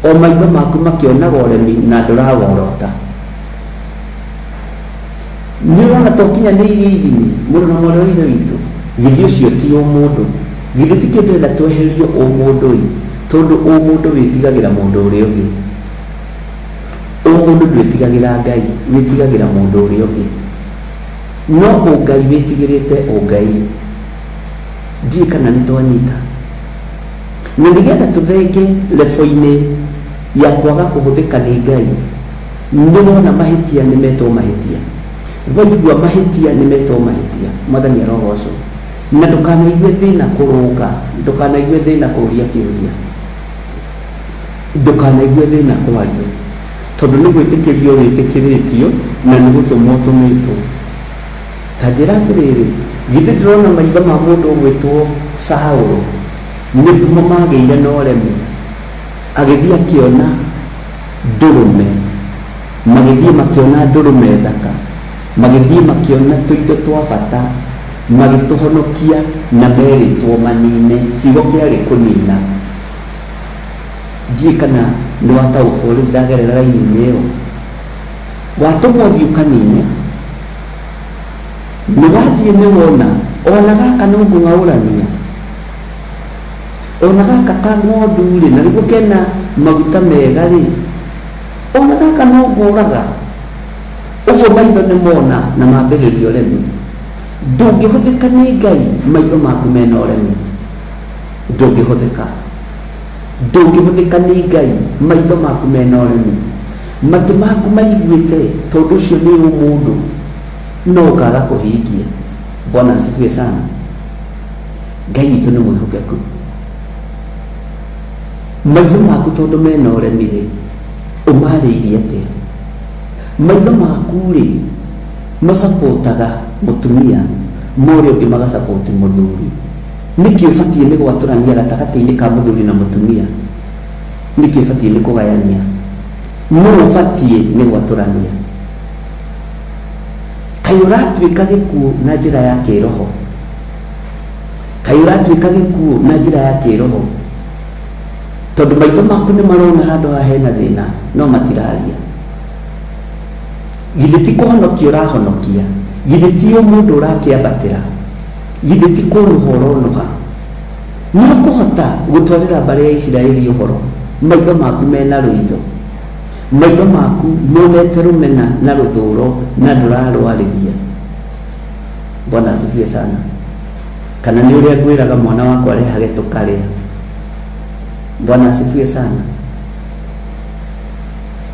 o maitho maku makĩonaga ũremi na ndũraworota. Ni urona tũkinyanĩirie ithimi mũndũ na mwarĩ wa ithe witũ, githĩ ũcio ti ũmũndũ, githĩ ti kĩndũ ĩrenda tweherio ũmũndũ ĩ, tondũ ũmũndũ wĩtigagĩra mũndũ ũrĩa ũngĩ. Ũmũndũ ndwĩtigagĩra Ngai, wĩtigagĩra mũndũ ũrĩa ũngĩ. No ũngai wĩtigĩrĩte ũngai. Ndiĩ kana nĩ twanyita. Na nĩgetha tũthenge level-inĩ ya kwaga kũhũthĩka nĩ Ngai, nĩwona mahĩtia nĩ metwo mahĩtia, waigua mahĩtia nĩ metwo mahĩtia, Mwathani arogocwo. Na ndũkanaigue thĩna kũrũnga, ndũkanaigue thĩna kũũria kĩũria, ndũkanaigue thĩna kwaria, tondũ nĩ gwĩtĩkĩrio wĩtĩkĩrĩtio na nĩ gũtũmwo tũmĩtwo. Ta njĩra atĩrĩrĩ, githĩ ndĩrona maitho ma mũndũ ũgwĩtwo Saũlũ nĩmo magĩire na ũremi, agĩthiĩ akĩona ndũrũme, magĩthiĩ makĩona ndũrũme thaka, magĩthiĩ makĩona tũindo twa bata, magĩtũhonokia na merĩtwo manine, kiugo kĩarĩ kũnina. Ndiĩ kana nĩ wataũkwo rĩu ndagerera raini-inĩ ĩyo, watũmwo thiĩ ũkanine, nĩ wathiĩ nĩ wona ona gaka no ngũng'aũrania, ona gaka ka ng'ondu rĩ, na nĩguo kena maguta mega rĩ, ona gaka no ngũraga. Ũguo maitho nĩ mona na mambĩrĩria ũremi. Ndũngĩhũthĩka nĩ Ngai maitho maku mena ũremi, ndũngĩhũthĩka. Ndũngĩhũthĩka nĩ Ngai maitho maku mena ũremi, matũ maku maiguĩte tondũ ũcio nĩ ũmũndũ, no ũkaga kũhingia. Bwana asifiwe sana. Ngai witũ nĩ mwĩhokeku. Maitho maku tondũ mena ũremi rĩ, ũmarĩirie atĩa? Maitho maku rĩ, macapotaga mũtumia, morĩa ũngĩ magacapoti mũthuri. Nĩkĩ ũbatiĩ nĩ gwatũrania gatagatĩ-inĩ ka mũthuri na mũtumia? Nĩkĩ ũbatiĩ nĩ kũgayania? No ũbatiĩ nĩ gwatũrania. Kaĩ ũratuĩka gĩkuũ na njĩra ya kĩroho? Kaĩ ũratuĩka gĩkuũ na njĩra ya kĩroho? Tondũ maitho maku nĩ marona handũ ha hena thĩna, no matiraria. Githĩ ti kũhonokia ũrahonokia, githĩ ti mũndũ ũrakĩambatĩra, githĩ ti kũnũha ũronũha. No kũhota gũtwarĩra mbarĩ ya Isiraeli ũhoro, maitho maku mena rũitho, maitho maku monete rũmena na rũthũũro na ndũrarwarĩria. Bwana asifiwe sana. Kana nĩ ũrĩa ngwĩraga mwana wakwa rehage tũkarĩa. Bwana asifiwe sana.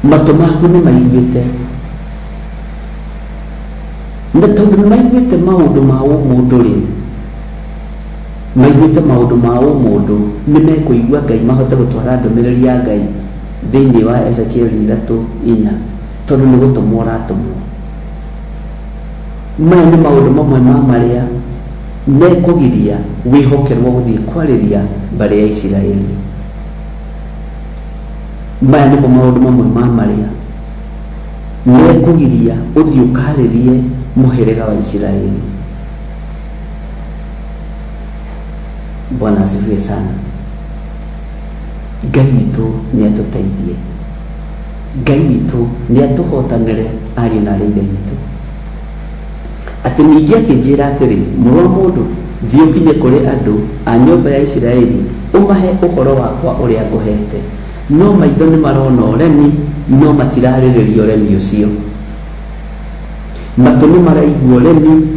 Matũ maku nĩ maiguĩte, na tondũ nĩ maiguĩte maũndũ ma ũmũndũ rĩ, maiguĩte maũndũ ma ũmũndũ, nĩ mekũigua Ngai mahote gũtwara ndũmĩrĩri ya Ngai thĩinĩ wa Ezekieli 3:4, tondũ nĩ gũtũmwo ũratũmwo. Maya nĩ maũndũ mamwe ma marĩa mekũgiria wĩhokerwo gũthiĩ kwarĩria mbarĩ ya Isiraeli. Maya nĩmo maũndũ mamwe ma marĩa mekũgiria ũthiĩ ũkarĩrie mũhĩrĩga wa Isiraeli. Bwana asifiwe sana. Ngai witũ nĩ atũteithie, Ngai witũ nĩ atũhotanĩre ariũ na aarĩ a Ithe witũ. Atĩ ningĩ akĩnjĩra atĩrĩ, mũrũ wa mũndũ, thiĩ ũkinye kũrĩ andũ a nyũmba ya Isiraeli, ũmahe ũhoro wakwa ũrĩa ngũhete. No maitho nĩ marona ũremi, no matirarĩrĩria ũremi ũcio. Matũ nĩ maraigua ũremi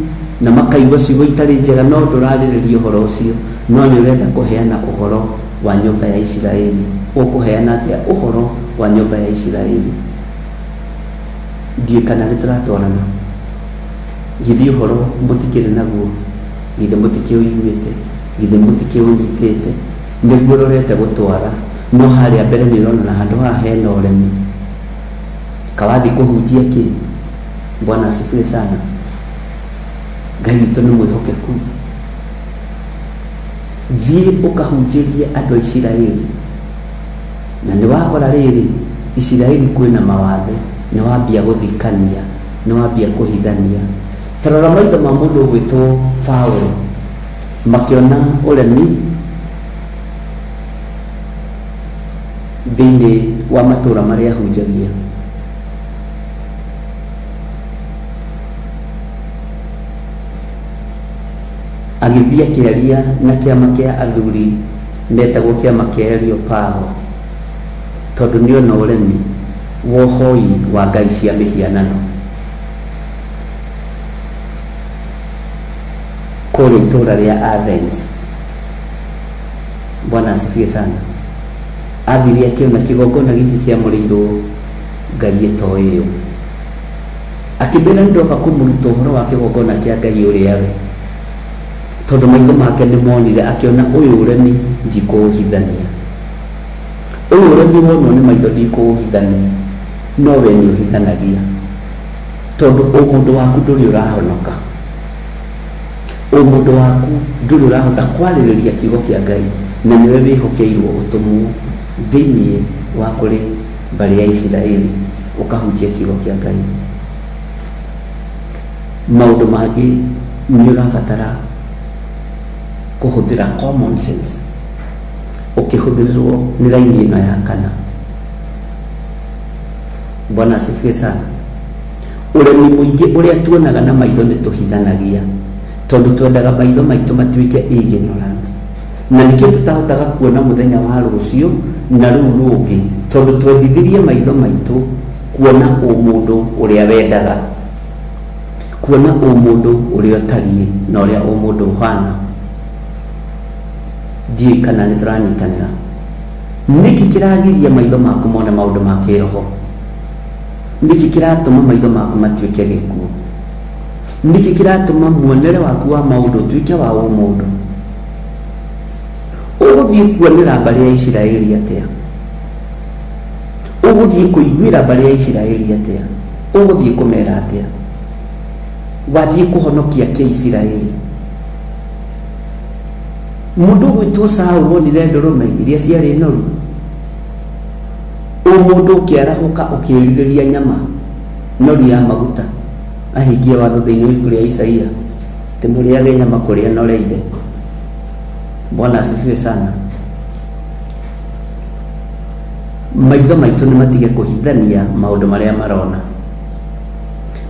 na makaigua ciugo itarĩ njega, no ndũrarĩrĩria ũhoro ũcio, no nĩ ũrenda kũheana ũhoro wa nyũmba ya Isiraeli. Ũkũheana atĩa ũhoro wa nyũmba ya Isiraeli? Ndiĩ kana nĩ tũratwarana? Githĩ ũhoro mũtikĩrĩ naguo, githĩ mũtikĩũiguĩte, githĩ mũtikĩũnyitĩte, nĩguo ũrorete gũtwara, no harĩa mbere nĩ ũrona na handũ haha hena ũremi. Kawathiĩ kũhunjia kĩ? Bwana asifiwe sana. Ngai witũ nĩ mwĩhokeku. Thiĩ ũkahunjĩrie andũ a Isiraeli. Na nĩ wakora rĩrĩ, Isiraeli kwĩna mawathe, nĩ wambia gũthikania, nĩ wambia kũhithania. Tarora maitho ma mũndũ ũgwĩtwo Paulo makĩona ũremi thĩinĩ wa matũũra marĩa ahunjagia. Agĩthiĩ akĩaria na kĩama kĩa athuri metagwo kĩama kĩa Areopago, tondũ nĩona ũremi wa ũhoi wa ngai cia mĩhianano kũrĩa itũũra rĩa Athens. Bwana asifiwe sana. Athire akĩona kĩgongona gĩkĩ kĩamũrĩirwo ngai ĩtoĩ ĩyo, akĩmbĩra nĩndoka kũmũruta ũhoro wa kĩgongona kĩa ngai ũrĩa we, tondũ maitho make nĩmonire, akĩona ũyũ ũremi ndikũũhithania, ũyũ ũremi wonwo nĩ maitho ndikũũhithania, no we nĩ ũhithanagia, tondũ mũndũ waku ndũrĩ ũrahonoka, mũndũ waku ndũrĩ ũrahota kwarĩrĩria kiugo kĩa Ngai, na nĩwe wĩhokeirwo ũtũmwo thĩinĩ wa kũrĩ mbarĩ ya Isiraeli ũkahunjia kiugo kĩa Ngai. Maũndũ mangĩ nĩ ũrabatara kũhũthĩra common sense ũkĩhũthĩrĩrwo nĩ raini ĩno ya kana. Bwana asifiwe sana. Ũremi mũingĩ ũrĩa tuonaga na maitho nĩ tũhithanagia, tondũ twendaga maitho maitũ matuĩke ignorance, na nĩkĩo tũtahotaga kuona mũthenya wa rũciũ na rũu rũngĩ, tondũ twendithirie maitho maitũ kuona mũndũ ũrĩa wendaga, kuona mũndũ ũrĩa ũtariĩ na ũrĩa mũndũ ũhana. Ndiũĩ kana nĩ tũranyitanĩra. Nĩkĩ kĩragiria maitho maku mone maũndũ ma kĩroho? Nĩkĩ kĩratũma maitho maku matuĩke gĩkuũ? Nĩkĩ kĩratũma muonere waku wa maũndũ ũtuĩke wa mũndũ? Ũgũthiĩ kuonera mbarĩ ya Isiraeli atĩa? Ũgũthiĩ kũiguĩra mbarĩ ya Isiraeli atĩa? Ũgũthiĩ kũmera atĩa? Wathiĩ kũhonokia kĩa Isiraeli? Mũndũ ũgwĩtwo Saũlũ wonire ndũrũme iria ciarĩ noru, mũndũ ũkĩarahũka ũkĩrirĩria nyama noru ya maguta, ahingie watho thĩinĩ wa ibuku rĩa Isaia, atĩ mũrĩage nyama kũrĩa noreire. Bwana asifiwe sana. Maitho maitũ nĩ matige kũhithania maũndũ marĩa marona,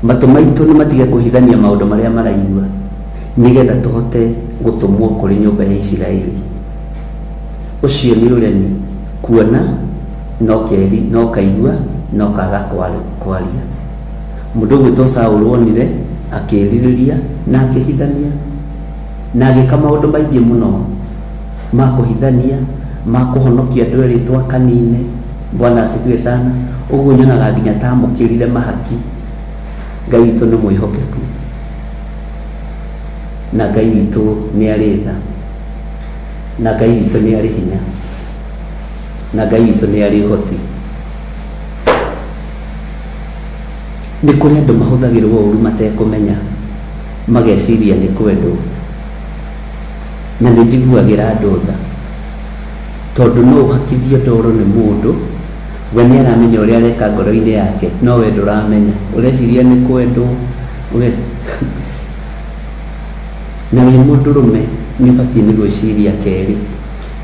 matũ maitũ nĩ matige kũhithania maũndũ marĩa maraigua, nĩgetha tũhote gũtũmwo kũrĩ nyũmba ya Isiraeli. Ũcio nĩ ũremi, kuona no kaigua no kaga kwaria. Mũndũ ũgwĩtwo Saũlũ wonire akĩrirĩria na akĩhithania na agĩka maũndũ maingĩ mũno ma kũhithania, ma kũhonokia andũ erĩ twa kanine. Bwana asifiwe sana. Ũguo nyonaga nginya ta amũkĩrire mahaki. Ngai witũ nĩ mwĩhokeku, na Ngai witũ nĩ arĩ tha, na Ngai witũ nĩ arĩ hinya, na Ngai witũ nĩ arĩ ũhoti. Nĩ kũrĩ andũ mahũthagĩrwo ũru matekũmenya, mageciria nĩ kwendwo, na nĩ njiguagĩra andũ tha, tondũ no ũhakithio ndoro nĩ mũndũ, we nĩ aramenya ũrĩa areka ngoro-inĩ yake, no we ndũramenya, ũreciria nĩ kwendwo. Na wĩ mũndũrũme nĩ ũbatiĩ nĩ gwĩciria kerĩ,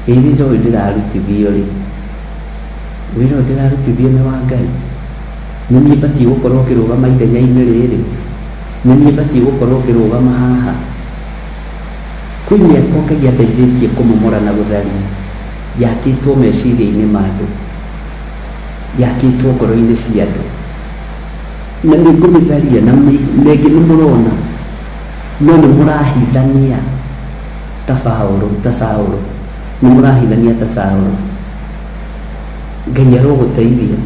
wĩra ũyũ ndĩrarutithio rĩ, wĩra ũyũ ndĩrarutithio nĩ wa Ngai? Nĩ niĩ batiĩ gũkorwo ngĩrũgama ithenya-inĩ rĩrĩ? Nĩ niĩ batiĩ gũkorwo ngĩrũgama haha? Kwĩ mĩako Ngai andeithĩtie kũmomora na gũtharia, yakĩtwo meciria-inĩ ma andũ, yakĩtwo ngoro-inĩ cia andũ, na nĩ ngũmĩtharia, na ningĩ nĩ mũrona, no nĩ mũrahithania ta Saũlũ, nĩ mũrahithania ta Saũlũ. Ngai arogũteithia.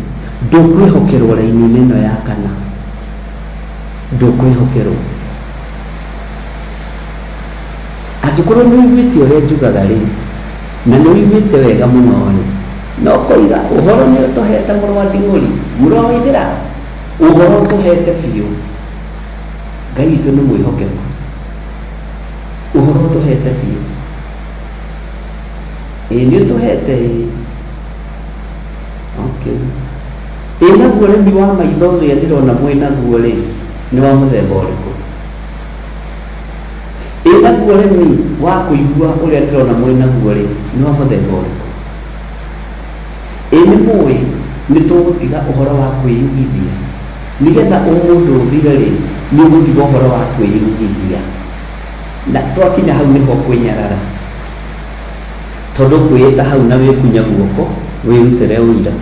Ndũkwĩhokerwo raini-inĩ ĩno ya kana, ndũkwĩhokerwo. Angĩkorwo nĩ ũiguĩte ũrĩa njugaga rĩ, na nĩ ũiguĩte wega mũno rĩ, no koiga ũhoro nĩ ũtũhete mũrũ wa Nding'ũri, mũrũ wa Waithĩra, ũhoro ũtũhete biũ. Ngai witũ nĩ mwĩhokeku, ũhoro ũtũhete biũ. Nĩ ũtũhete. Okay. Naguo ũremi wa maitho ũrĩa ndĩrona mwĩnaguo rĩ nĩ wa mũthemba ũrĩkũ? Naguo ũremi wa kũigua ũrĩa ndĩrona mwĩnaguo rĩ nĩ wa mũthemba ũrĩkũ? Nĩ mũĩ nĩ tũgũtiga ũhoro wa kwĩyugithia nĩgetha mũndũ ũthire rĩ nĩ ũgũtiga ũhoro wa kwĩyugithia, na twakinya hau nĩho kwĩnyarara, tondũ kwĩĩta hau na wĩkunya guoko wĩrutĩre ũira,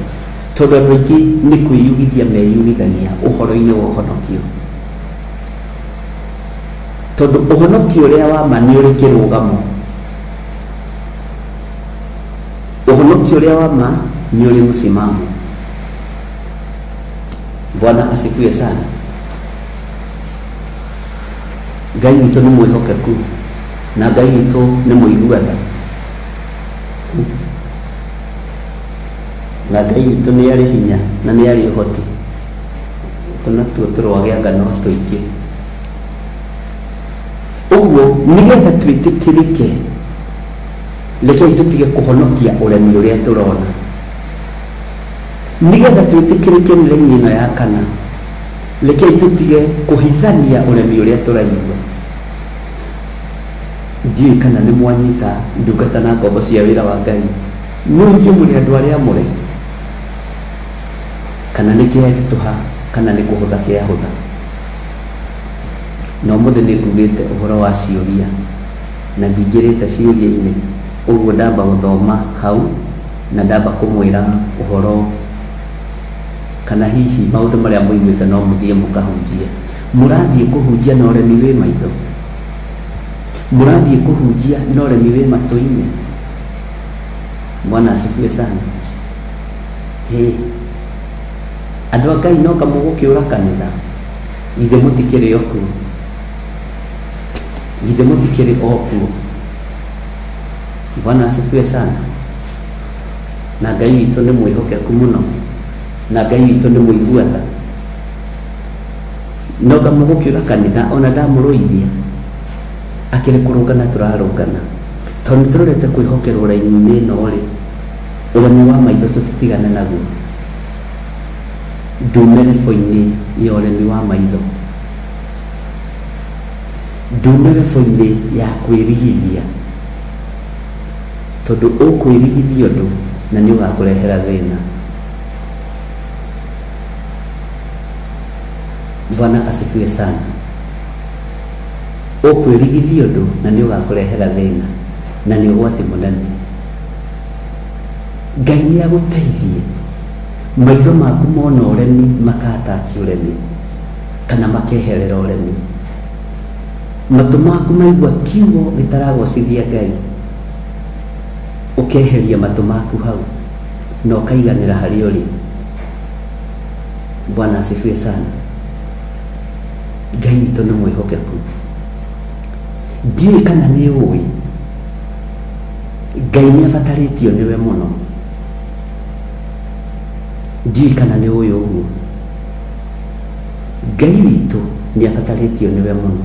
tondũ andũ aingĩ nĩ kwĩyugithia meyugithagia ũhoro-inĩ wa ũhonokio, tondũ ũhonokio ũrĩa wa ma nĩ ũrĩ kĩrũgamo, ũhonokio ũrĩa wa ma nĩ ũrĩ msimamo. Bwana asifiwe sana. Ngai witũ nĩ mwĩhokeku na Ngai witũ nĩ mũiguana, na Ngai witũ nĩ arĩ hinya na nĩ arĩ ũhoti, kuna tuo tũrwagĩa ngano tũingĩ. Ũguo nĩgetha twĩtĩkĩrĩke, rekei tũtige kũhonokia ũremi ũrĩa tũrona, nĩgetha twĩtĩkĩrĩke mĩraini ĩno ya kana, rekei tũtige kũhithania ũremi ũrĩa tũraigua. Ndiũĩ kana nĩ mwanyita ndungata na ngombo cia wĩra wa Ngai, no inyuĩ mũrĩ andũ arĩa amũre, kana nĩ kĩaritũha kana nĩ kũhũtha kĩahũtha. No mũthĩ nĩ ngugĩte ũhoro wa ciũria na ndingĩrĩte ciũria-inĩ, ũguo ndamba gũthoma hau na ndamba kũmwĩra ũhoro kana hihi maũndũ marĩa mũiguĩte no mũthiĩ mũkahunjie. Mũrathiĩ kũhunjia na ũremi wĩ maitho? Mũrathiĩ kũhunjia na ũremi wĩ matũ-inĩ? Bwana asifiwe sana. Andũ a Ngai no kamũgũkĩũra kanitha, githĩ mũtikĩrĩ o kuo? Githĩ mũtikĩrĩ o kuo? Bwana asifiwe sana. Na Ngai witũ nĩ mwĩhokeku mũno, na Ngai witũ nĩ mũiguatha. No kamũgũkĩũra kanitha ona ndamũrũithia, akĩrĩ kũrũngana tũrarũngana, tondũ nĩ tũrorete kwĩhokerwo raini-inĩ ĩno rĩ, ũremi wa maitho tũtitigane naguo. Ndume rebo-inĩ ya ũremi wa maitho, ndume rebo-inĩ ya kwĩrigithia, tondũ ũkwĩrigithia ũndũ na nĩ ũgakũrehera thĩna. Bwana asifiwe sana. Ũkwĩrigithia ũndũ na nĩ ũgakũrehera thĩna na nĩ ũgwati mũnene. Ngai nĩ agũteithie maitho maku mona ũremi makataki ũremi kana makeherera ũremi, matũ maku maigua kiugo gĩtaragocithia Ngai, ũkeheria matũ maku hau na ũkaiganĩra harĩa ũrĩ. Bwana asifiwe sana. Ngai witũ nĩ mwĩhokeku. Ndiũĩ kana nĩ ũĩ Ngai nĩ abatarĩtio nĩwe mũno. Ndiũĩ kana nĩ ũĩ ũguo. Ngai witũ nĩ abatarĩtio nĩwe mũno,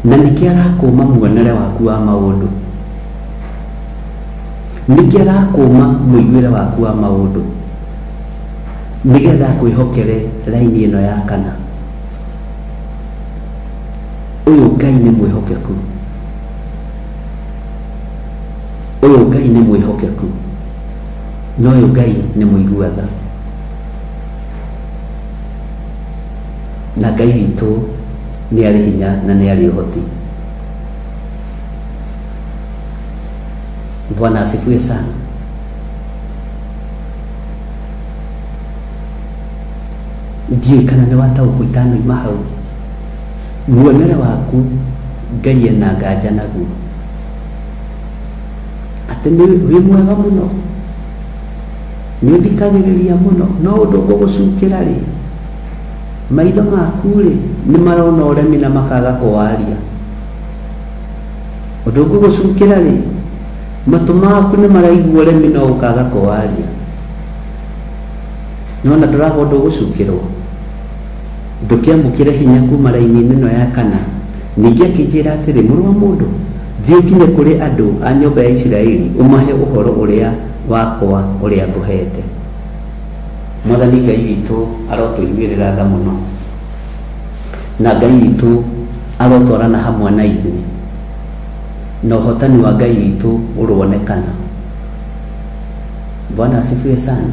na nĩkĩ arakũma muonere waku wa maũndũ, nĩkĩ arakũma mũiguĩre waku wa maũndũ, nĩgetha kwĩhokere raini ĩno ya kana. Ũyũ Ngai nĩ mwĩhokeku, ũyũ Ngai nĩ mwĩhokeku, no ũyũ Ngai nĩ mũiguatha, na Ngai witũ nĩ arĩ hinya na nĩ arĩ ũhoti. Bwana asifiwe sana. Ndiũĩ kana nĩ wataũkwo itanoima hau, muonere waku Ngai ena nganja naguo, atĩ wĩ mwega mũno, nĩ ũthikagĩrĩria mũno, no ũndũ ũgũgũcukĩra rĩ, maitho maku rĩ nĩ marona ũremi na makaga kũwaria. Ũndũ ũgũgũcukĩra rĩ, matũ maku nĩ maraigua ũremi no ũkaga kũwaria. Nona ndũraga ũndũ ũgũcukĩrwo, ndũkĩamũkĩre hinya kuma raini-inĩ ĩno ya kana. Ningĩ akĩnjĩra atĩrĩ, mũrũ wa mũndũ, thiĩ ũkinye kũrĩ andũ a nyũmba ya Isiraeli ũmahe ũhoro ũrĩa wakwa uria nguhete. Mwathani Ngai witũ arotũiguĩrĩra tha mũno, na Ngai witũ arotwarana hamwe na ithuĩ, na ũhotani wa Ngai witũ ũronekana. Bwana asifiwe sana.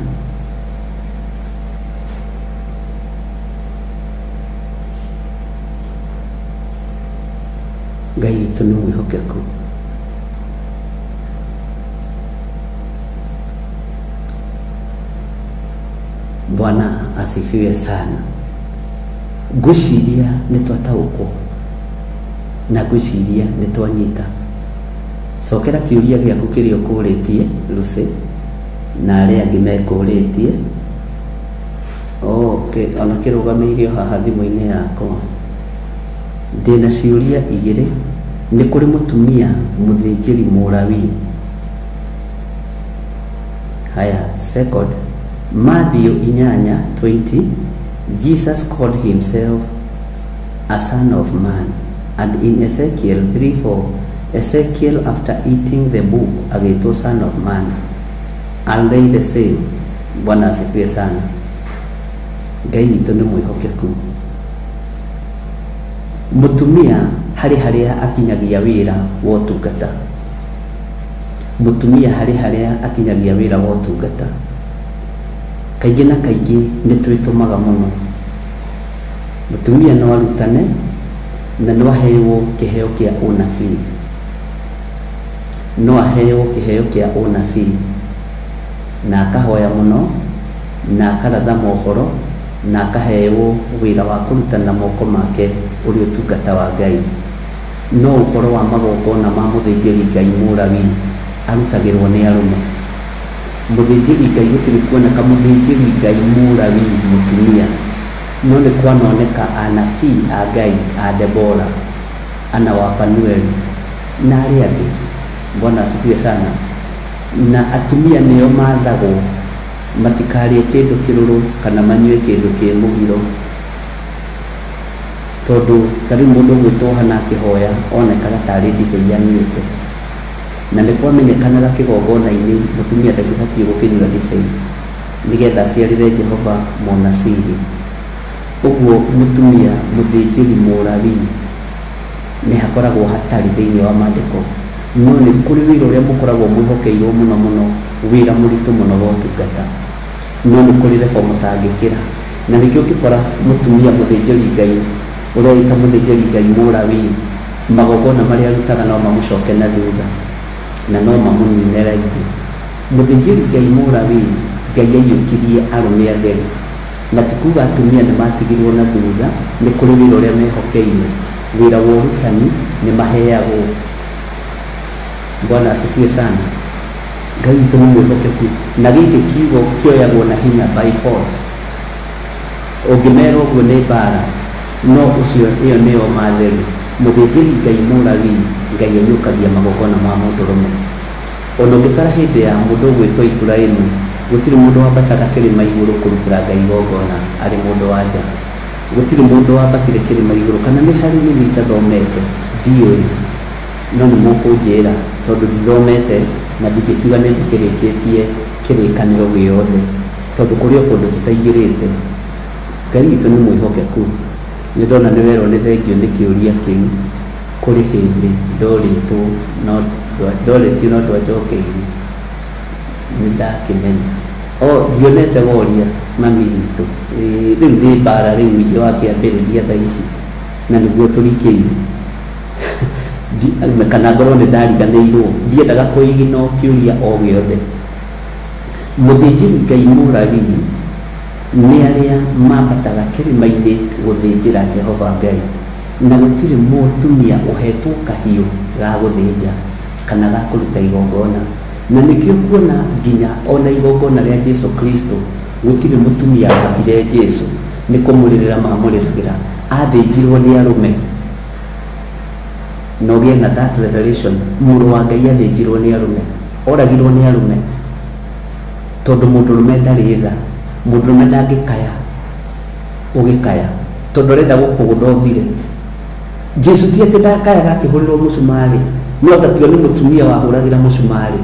Ngai witũ nĩ mwĩhokeku. Bwana asifiwe sana. Ngwĩciria nĩ twataũkwo na ngwĩciria nĩ twanyita. Cokera kĩũria gĩaku kĩrĩa ũkũrĩtie Lucy na arĩa angĩ mekũrĩtie. Okay, ona kĩrũgamĩire haha thimũ-inĩ yakwa. Ndĩna ciũria igĩrĩ. Nĩ kũrĩ mũtumia mũthĩnjĩri Mũlawii. Haya, second, Matthew 8:20, Jesus called himself a son of man. And in Ezekiel 3:4, Ezekiel after eating the book agĩtwo son of man. Are they the same? Bwana asifiwe sana. Ngai witũ nĩ mwĩhokeku. Mũtumia harĩa akinyagia wĩra wa ũtungata. Mũtumia harĩa akinyagia wĩra wa ũtungata. Kaingĩ na kaingĩ nĩ twĩtũmaga mũno. Mũtumia no arutane na no aheo kĩheo kĩa ũnabii. No aheo kĩheo kĩa ũnabii na akahoya mũno na akaratha mohoro na akaheo wĩra wa kũrutana moko make ũrĩ ũtungata wa Ngai. No ũhoro wa magongona ma mũthĩnjĩri Ngai Mũlawii arutagĩrwo nĩ arũme. Mũthĩnjĩri Ngai gũtirĩ kuoneka mũthĩnjĩri Ngai Mũlawii mũtumia, no nĩ kwanoneka anabii a Ngai a Debora, ana wa Panueli na arĩa angĩ. Bwana asifiwe sana. Na atumia nĩo mathagwo matikarie kĩndũ kĩrũrũ kana manyue kĩndũ kĩ mũgiro, tondũ tarĩ mũndũ gwĩtwoha na akĩhoya onekaga tarĩ ndibei anyuĩte, na nĩ kwamenyekanaga kĩgongona-inĩ mũtumia ndakĩbatiĩ gũkĩnyua ndibei nĩgetha aciarĩre Jehova mũnaciri. Ũguo mũtumia mũthĩnjĩri Mũlawii nĩ hakoragwo hatarĩ thĩinĩ wa maandĩko, no nĩ kũrĩ wĩra ũrĩa mũkoragwo mwĩhokeirwo mũno mũno, wĩra mũritũ mũno wa ũtungata, no nĩ kũrĩ rebo mũtangĩkĩra. Na nĩkĩo ũngĩkora mũtumia mũthĩnjĩri Ngai ũrĩa wĩta mũthĩnjĩri Ngai Mũlawii, magongona marĩa arutaga no mamũcoke na thutha na no mamũnine raithi. Mũthĩnjĩri Ngai Mũlawii, Ngai aiyũkirie arũme atheri, na ti kuga atumia nĩ matigirwo na thutha. Nĩ kũrĩ wĩra ũrĩa mehokeirwo, wĩra wa ũrutani nĩ maheagwo. Bwana asifiwe sana. Ngai witũ nĩ mwĩhokeku, na gĩkĩ kiugo kĩoyagwo na hinya by force. Ũngĩmerwo ũguo nĩ mbara, no ũcio ĩyo nĩyo matheri. Mũthĩnjĩri Ngai Mũlawii, Ngai aiyũkagia magongona ma mũndũrũme. Ona ũngĩtara hĩndĩ ya mũndũ gwĩtwo Iburahĩmu, gũtirĩ mũndũ wambataga kĩrĩma igũrũ kũrutĩra Ngai igongona arĩ mũndũ wa nja. Gũtirĩ mũndũ wambatire kĩrĩma igũrũ, kana nĩ harĩ nĩ itathomete ndiũĩ, no nĩ mũkũnjĩra tondũ ndithomete na ndingĩkiuga nĩ ndĩkĩrĩkĩtie kĩrĩkanĩro gĩothe, tondũ kũrĩ o kũndũ tũtaingĩrĩte. Ngai witũ nĩ mwĩhokeku. Nĩ ndona nĩ werwo nĩ thengio nĩ kĩũria kĩu. Kũrĩ hĩndĩ ndorĩtio no ndwanjokeire, nĩ ndakĩmenya. Ndionete woria mami witũ, rĩu nĩ mbara rĩu ningĩ wakĩambĩrĩria thaa ici, na nĩguo tũrikĩire kana ngorwo nĩ ndariganĩirwo. Ndiendaga kũigina kĩũria o gĩothe. Mũthĩnjĩri Ngai Mũlawii nĩ arĩa mambataga kĩrĩma-inĩ gũthĩnjĩra Jehova Ngai, na gũtirĩ mũtumia ũhetwo kahiũ ga gũthĩnja kana ga kũruta igongona. Na nĩkĩo kuona nginya ona igongona rĩa Jesu Kristo gũtirĩ mũtumia wambire Jesu, nĩ kũmũrĩrĩra mamũrĩragĩra, athĩnjirwo nĩ arũme. No gĩe na that revelation, mũrũ wa Ngai athĩnjirwo nĩ arũme, oragirwo nĩ arũme, tondũ mũndũrũme ndarĩ tha. Mũndũrũme ndangĩkaya ũgĩkaya, tondũ arenda gũkũgũtha ũthire. Jesu ti atĩ ndakayaga akĩhũrĩrwo mũcumarĩ, no tatua nĩ mũtumia wahũragĩra mũcumarĩ.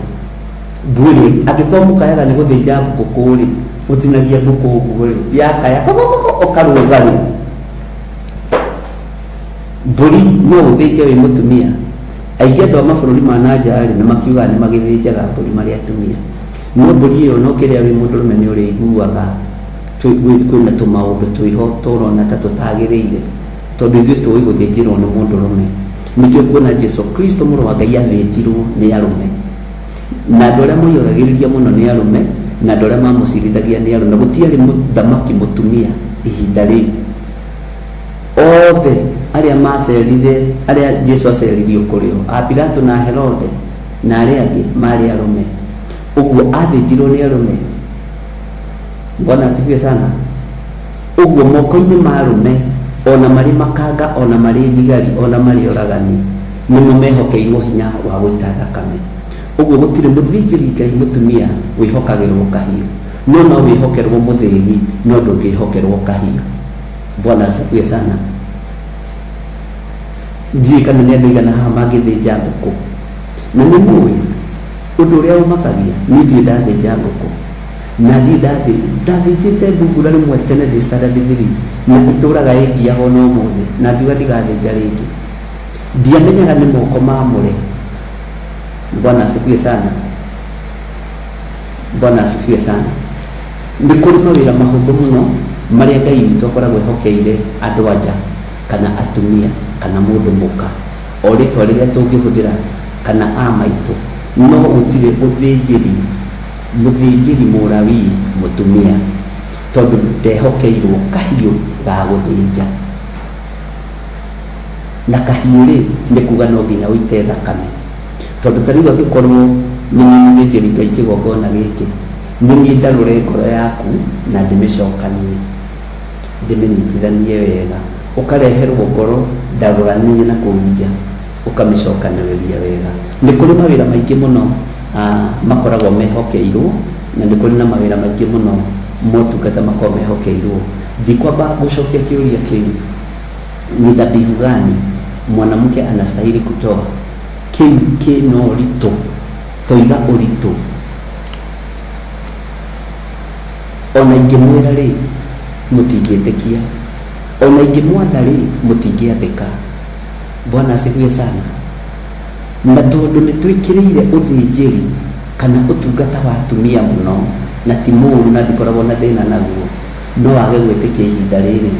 mburi angĩkorwo mũkayaga nĩ gũthĩnja ngũkũ rĩ ũtinagia ngũkũ ũguo rĩ yakaya ũkarũga rĩ mburi no ũthĩnje wĩ mũtumia aingĩ andũ a mabũrũri ma nanja rĩ nĩ makiuga nĩ magĩthĩnjaga mburi marĩ atumia no mburi ĩyo no kĩrĩa wĩ mũndũrũme nĩ ũrĩiguaga kwĩna tũmaũndũ twĩho tũrona ta tũtagĩrĩire tondũ ithuĩ tũĩ gũthĩnjĩrwo nĩ mũndũrũme nĩkĩo kuona Jesu Kristo mũrũ wa Ngai athĩnjirwo nĩ arũme na andũ arĩa moigagĩrĩria mũno nĩ arũme na andũ arĩa mamũcirithagia nĩ arũme gũtiarĩ mũthamaki mũtumia ihinda rĩu othe arĩa macerire arĩa Jesu aceririo kũrĩo Pilato na Herode na arĩa angĩ marĩ arũme ũguo athĩnjirwo nĩ arũme. Bwana asifiwe sana. Ũguo moko-inĩ ma arũme ona marĩ makanga ona marĩ thigari ona marĩ oragani nĩmo mehokeirwo hinya wa gũita thakame. Ũguo gũtirĩ mũthĩnjĩri Ngai mũtumia wĩhokagĩrwo kahiũ no wĩhokerwo mũthĩgi no ndũngĩhokerwo kahiũ. Bwana asifiwe sana. Ndiĩ kana nĩ andũ aigana haha mangĩthĩnja ngũkũ na nĩ mũĩ ũndũ ũrĩa ũmakagia niĩ ndirĩ ndathĩnja ngũkũ na ndathĩnjĩte thungura rĩmwe tene ndĩ standard 3 na itũraga ĩngiaga ona ũmũthĩ na ngiuga ndigathĩnja rĩngĩ ndiamenyaga nĩ moko mamũre. Bwana asifiwe sana. Bwana asifiwe sana. Nĩ kũrĩ mawĩra mahũthũ mũno marĩa Ngai witũ akoragwo ehokeire andũ anja kana atumia kana mũndũ mũka o rĩtwa rĩrĩa tũngĩhũthĩra kana a maitũ no gũtirĩ mũthĩnjĩri mũrawi mũtumia tondũ ndehokeirwo kahiũ ga gũthĩnja na kahiũ rĩ nĩ kuga no nginya ũite thakame tondũ tarĩu angĩkorwo nĩ mũthĩnjĩri Ngai kĩgongona gĩkĩ nĩ niĩ ndarũre ngoro yaku na ndĩmĩcokanie ndĩmĩnyitithanie wega ũkareherwo ngoro ndarũranie na kũnja ũkamĩcokanĩrĩria wega. Nĩ kũrĩ mawĩra maingĩ mũno makoragwo mehokeirwo na nĩ kũrĩ na mawĩra maingĩ mũno motungata makoragwo mehokeirwo. Ndikwamba gũcokia kĩũria kĩu ni dhabihu gani mwanamke anastahili kutoa kĩno ũritũ toiga ũritũ ona ingĩmwĩra rĩ mũtingĩtĩkia ona ingĩmwatha rĩ mũtingĩathĩka. Bwana asifiwe sana. Na tondũ nĩ twĩkĩrĩire ũthĩnjĩri kana ũtungata wa atumia mũno na ti mũũru na ndikoragwo na thĩna naguo no wage gwĩtĩkia ihinda rĩrĩ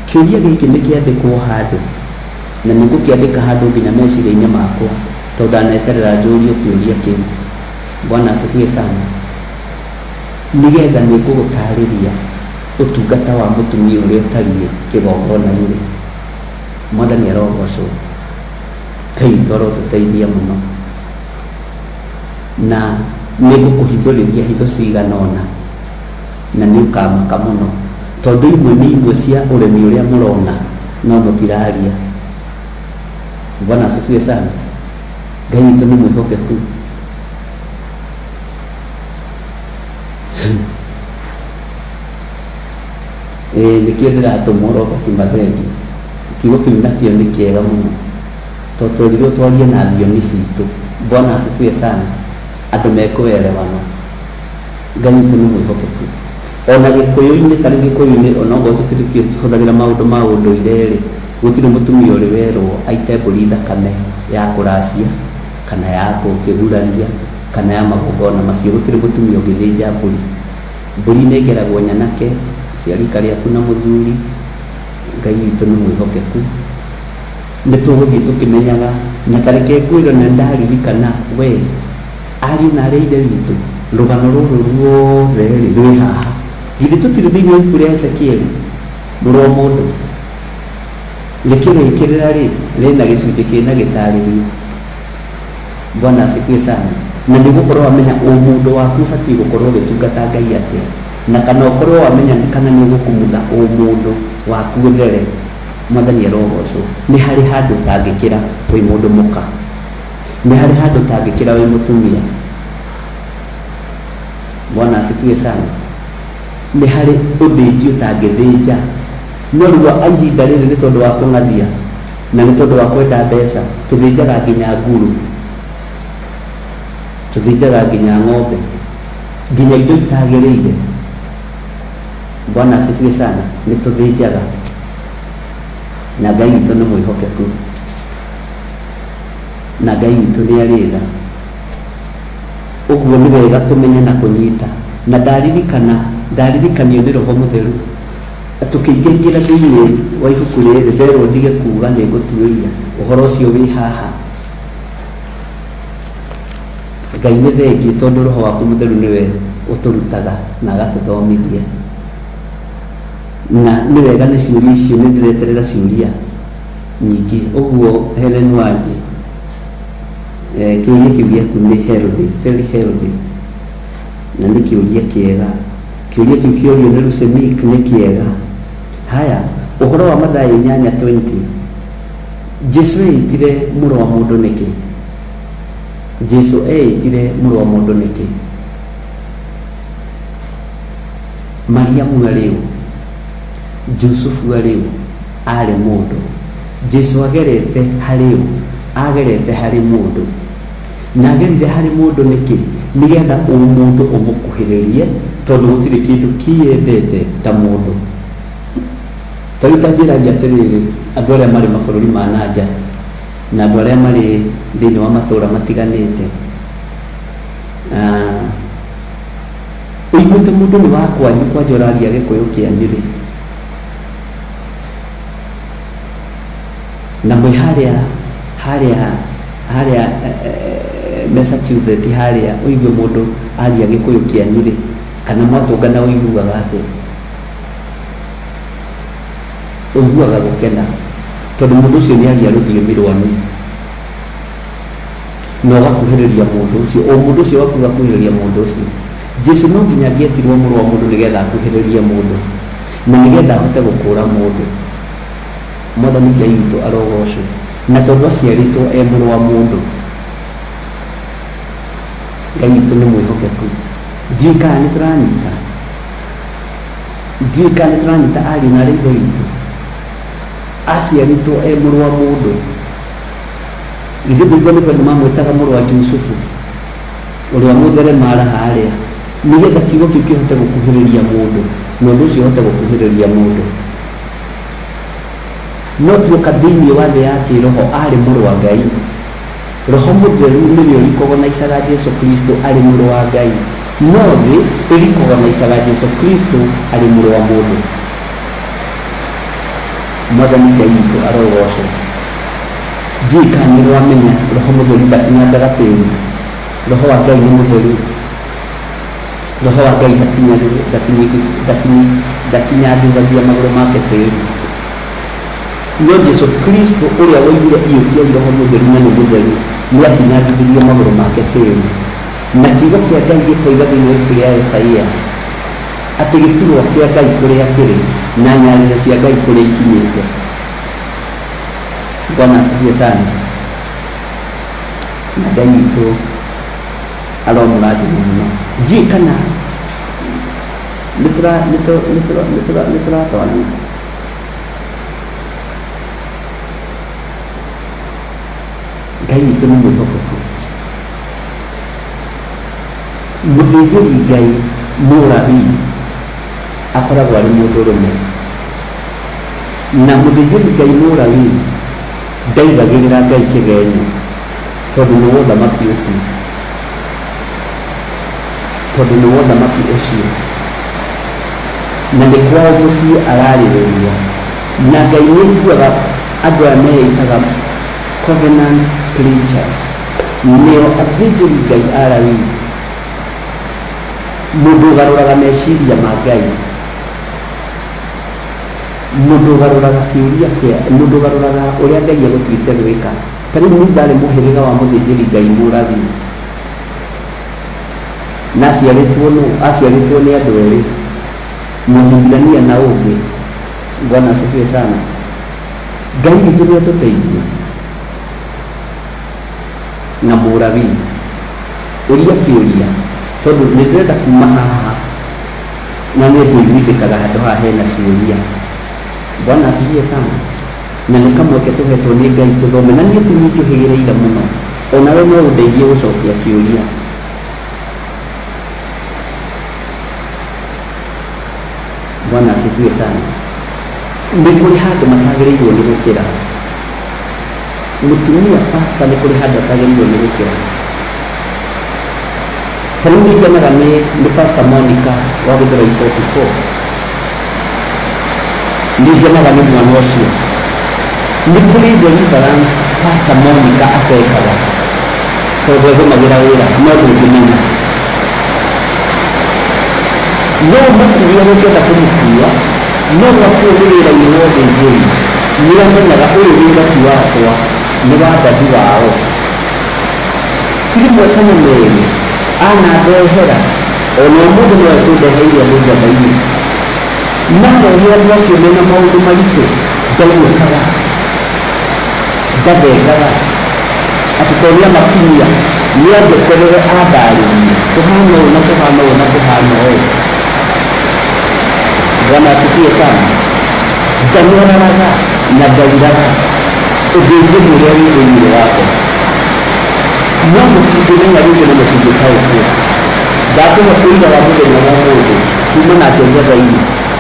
kĩũria gĩkĩ nĩ kĩandĩkwo handũ na nĩ ngũkĩandĩka handũ nginya meciria-inĩ makwa tondũ ndaneterera njũrio kĩũria kĩu. Bwana asifiwe sana. Nĩgetha nĩ ngũgũtarĩria ũtungata wa mũtumia ũrĩa ũtariĩ kĩgongona rĩrĩ. Mwathani arogocwo. Ngai witũ arotũteithia mũno na nĩ ngũkũhithũrĩria hitho cigana ũna na nĩ ũkamaka mũno tondũ imwe nĩ imwe cia ũremi ũrĩa mũrona no mũtiraria. Bwana asifiwe sana. Ngai witũ nĩ mwĩhokeku. Nĩkĩo ndĩratũmwo Robert Mathendi kiugo kĩu nakĩo nĩ kĩega mũno tondũ twerirwo twarie na thiomi citũ. Bwana asifiwe sana. Andũ mekũerewana. Ngai witũ nĩ mwĩhokeku. Ona Gĩkũyũ-inĩ tarĩ Gĩkũyũ-inĩ ona ũguo tũhũthagĩra maũndũ ma ũndũire rĩ gũtirĩ mũtumia ũrĩ werwo aite mbũri thakame ya kũracia kana ya gũkĩguraria kana ya magongona macio. Gũtirĩ mũtumia ũngĩthĩnja mbũri. Mbũri nĩ ĩgeragwo nyanake cia rika rĩaku na mũthuri. Ngai witũ nĩ mwĩhokeku. Nĩ tũgũthiĩ tũkĩmenyaga na tareke ngwĩrwo na ndaririkana we ariũ na arĩa ithe witũ rũgano rũrũ ruothe rwĩ haha githĩ tũtirĩ thĩinĩ wa ibuku rĩa Ezekieli mũrũ wa mũndũ rĩkĩrĩkĩrĩra rĩ rĩna gĩcunjĩ kĩna gĩtarĩrio. Bwana asifiwe sana. Na nĩ gũkorwo wamenya ũmũndũ waku ũbatiĩ gũkorwo ũgĩtungata Ngai atĩa na kana ũkorwo wamenya kana nĩ ũgũkumutha ũmũndũ waku ũthere. Mwathani arogocwo. Nĩ harĩ handũ ũtangĩkĩra wĩ mũndũ mũka, nĩ harĩ handũ ũtangĩkĩra wĩ mũtumia. Bwana asifiwe sana. Nĩ harĩ ũthĩnji ũtangĩthĩnja no rĩu ihinda rĩrĩ nĩ tondũ wa kũng'athia na nĩ tondũ wa kwenda mbeca tũthĩnjaga nginya nguru. tuthinjaga nginya ng'ombe, nginya indo itagĩrĩire. Bwana asifiwe sana. Nĩ tũthĩnjaga, na Ngai witũ nĩ mwĩhokeku, na Ngai witũ nĩ arĩ tha. Ũguo nĩ wega kũmenya na kũnyita. Na ndaririkanio nĩ Roho Mũtheru tũkĩingĩra thĩinĩ wa ibuku rĩrĩ, therwo ndige kuuga nĩ ngũtuĩria ũhoro ũcio wĩ haha. Ngai nĩ thengiĩ tondũ Roho waku Mũtheru nĩwe ũtũrutaga na agatũthomithia. Na nĩ wega nĩ ciũria icio nĩ ndĩreterera ciũria nyingĩ. Ũguo Helen Wanji, kĩũria kĩu gĩaku nĩ healthy, very healthy, na nĩ kĩũria kĩega. Kĩũria kĩu kĩorio nĩ Lusemik nĩ kĩega. Haya, ũhoro wa Mathayo 8:20, Jesu eitire mũrũ wa mũndũ nĩkĩ? Jesu eitire mũrũ wa mũndũ nĩkĩ? Mariamu arĩ ũ? Jusufu arĩ ũ? Arĩ mũndũ. Jesu agerete harĩ ũ? Agerete harĩ mũndũ. Na agerire harĩ mũndũ nĩkĩ? Nĩgetha mũndũ ũmũkuhĩrĩrie, tondũ gũtirĩ kĩndũ kĩendete ta mũndũ. Tarĩu ta njĩragia atĩrĩrĩ, andũ arĩa marĩ mabũrũri ma nanja na andũ arĩa marĩ thĩinĩ wa matũũra matiganĩte, ũiguĩte mũndũ nĩ wa kwanyu kwanja ũraria Gĩkũyũ kĩanyu rĩ, na mwĩ harĩa Massachusetts harĩa, ũigue mũndũ aria Gĩkũyũ kĩanyu rĩ, kana mwatũngana ũiguaga atĩa? Ũiguaga gũkena, tondũ mũndũ ũcio nĩ aria rũthiomi rwanyu, na ũgakuhĩrĩria mũndũ ũcio, o mũndũ ũcio waku ũgakuhĩrĩria mũndũ ũcio. Jesu no nginya angĩetirwo mũrũ wa mũndũ nĩgetha akuhĩrĩrie mũndũ, na nĩgetha ahote gũkũũra mũndũ. Mwathani Ngai witũ arogocwo. Na tondũ aciarĩtwo e mũrũ wa mũndũ, Ngai witũ nĩ mwĩhokeku. Ndiũĩ kana nĩ tũranyita ariũ na ithe witũ. Aciarĩtwo e mũrũ wa mũndũ. Ithe Biblia nĩ mamwĩtaga mũrũ wa Jusufu, ũrĩa mũtheremara harĩa, nĩgetha kiugo kĩu kĩhote gũkuhĩrĩria mũndũ, na ũndũ ũcio ũhote gũkuhĩrĩria mũndũ. No tuoka thĩinĩ wa thĩ ya kĩroho arĩ mũrũ wa Ngai. Roho Mũtheru nĩwe ũrĩkogonaicaga Jesu Kristo arĩ mũrũ wa Ngai, no thĩ ĩrĩkogonaicaga Jesu Kristo arĩ mũrũ wa mũndũ. Mwathani Ngai witũ arogocwo. Ndiũĩ kana nĩ wamenya Roho Mũtheru ndakinyangaga tĩĩri. Roho wa Ngai nĩ mũtheru. Roho wa Ngai ndakinyangithagia magũrũ make tĩĩri. No Jesu Kristo ũrĩa woigire iyũkia Roho Mũtheru na nĩ mũtheru, nĩ akinyangithirie magũrũ make tĩĩri. Na kiugo kĩa Ngai gĩkoiga thĩinĩ wa ibuku rĩa Isaia atĩ gĩturwa kĩa Ngai kũrĩa kĩrĩ na nyarĩrĩ cia Ngai kũrĩa ikinyĩte. Bwana asifiwe sana. Na Ngai witũ aromũrathima mũno. Ndiũĩ kana nĩtũratwarana. Ngai witũ nĩ mwĩhokeku. Mũthĩnjĩri Ngai Mũlawii akoragwo arĩ mũndũ ũrũme, na mũthĩnjĩri Ngai Mũlawii ndaigagĩrĩra Ngai kĩgenyo, tondũ nĩ wa ũthamaki ũcio, na nĩ kwao mũciĩ ararĩrĩria. Na Ngai nĩ aiguaga andũ aya meĩtaga covenant creatures, nĩo athĩnjĩri Ngai Alawii. Mũndũ ũgarũraga meciria ma Ngai, mũndũ ũgarũraga kĩũria kĩa, mũndũ ũgarũraga ũrĩa Ngai egũtuĩte gwĩka. Ta rĩu niĩ ndarĩ mũhĩrĩga wa mũthĩnjĩri Ngai Mũlawii, na aciarĩtwo nĩ andũ erĩ, Mũhibirania na ũngĩ. Bwana asifiwe sana. Ngai witũ nĩ atũteithie. Na Mũlawii ũria kĩũria, tondũ nĩ ndĩrenda kuma haha na nĩ ngũiguithĩkaga handũ haha hena ciũria. Bwana asifiwe sana. Na nĩ kamweke tũhetwo nĩ Ngai tũthome, na niĩ ti niĩ njũhĩgĩrĩire mũno, onawe no ũndeithie gũcokia kĩũria, Bwana asifiwe sana. Nĩ kũrĩ handũ matagĩrĩirwo nĩ gũkĩra. Mũtumia pastor nĩ kũrĩ handũ atagĩrĩirwo nĩ gũkĩra. Ta rĩu nĩngenaga nĩ Pastor Monica wa Gĩthũrai 44. Nĩngenaga nĩ mwana ũcio. Nĩ kũrĩ deliverance Pastor Monica atekaga tondũ egũmagĩra wĩra no ndũngĩmenya. No mũkuua gũkĩenda kũmũkuua no wakuo nĩ wĩra-inĩ wothe njĩri nĩamenyaga ũyũ wĩra ti wakwa nĩ wa ndathi wao. Ti rĩmwe kana merĩ anandehera ona ũmũthĩ no ekũndeheire mũnjamba-inĩ narehe andũ acio mena maũndũ maritũ ndainũkaga ndathengaga atĩ to nĩamakinyia nĩanjeterere andarĩrie kũhana ũũ na kũhana ũũ na kũhana ũũ. Bwana asifiwe sana. Ndanyararaga na ndairaga ũthĩnjĩri ũrĩa wĩ thĩinĩ wake. No mũtingĩmenya rĩngĩ na mũtingĩtaũkwo. Ndakũhe kũiga wa mũthenya wa mũndũ tuma nake njetha-inĩ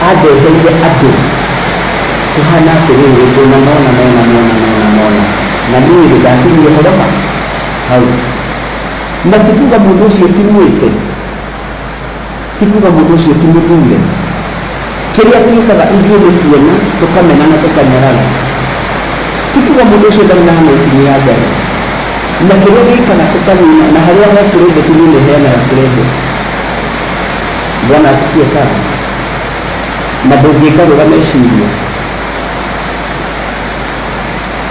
andeheire andũ kũhana atĩrĩrĩ ndũnanona na niĩ ndakinyire horoka hau. Na ti kuga mũndũ ũcio ti mwĩte, ti kuga mũndũ ũcio ti mũthure. Kĩrĩa twĩkaga ithuĩ nĩ kuona tũkamena na tũkanyarara. Ti kuga mũndũ ũcio ndarĩ na anointing ya Ngai. Na kĩrĩa gĩkaga tũkanina na harĩa he kũrende ti niĩ nĩheanaga kũrende. Bwana asifiwe sana. Na ndũngĩkarũga meciria.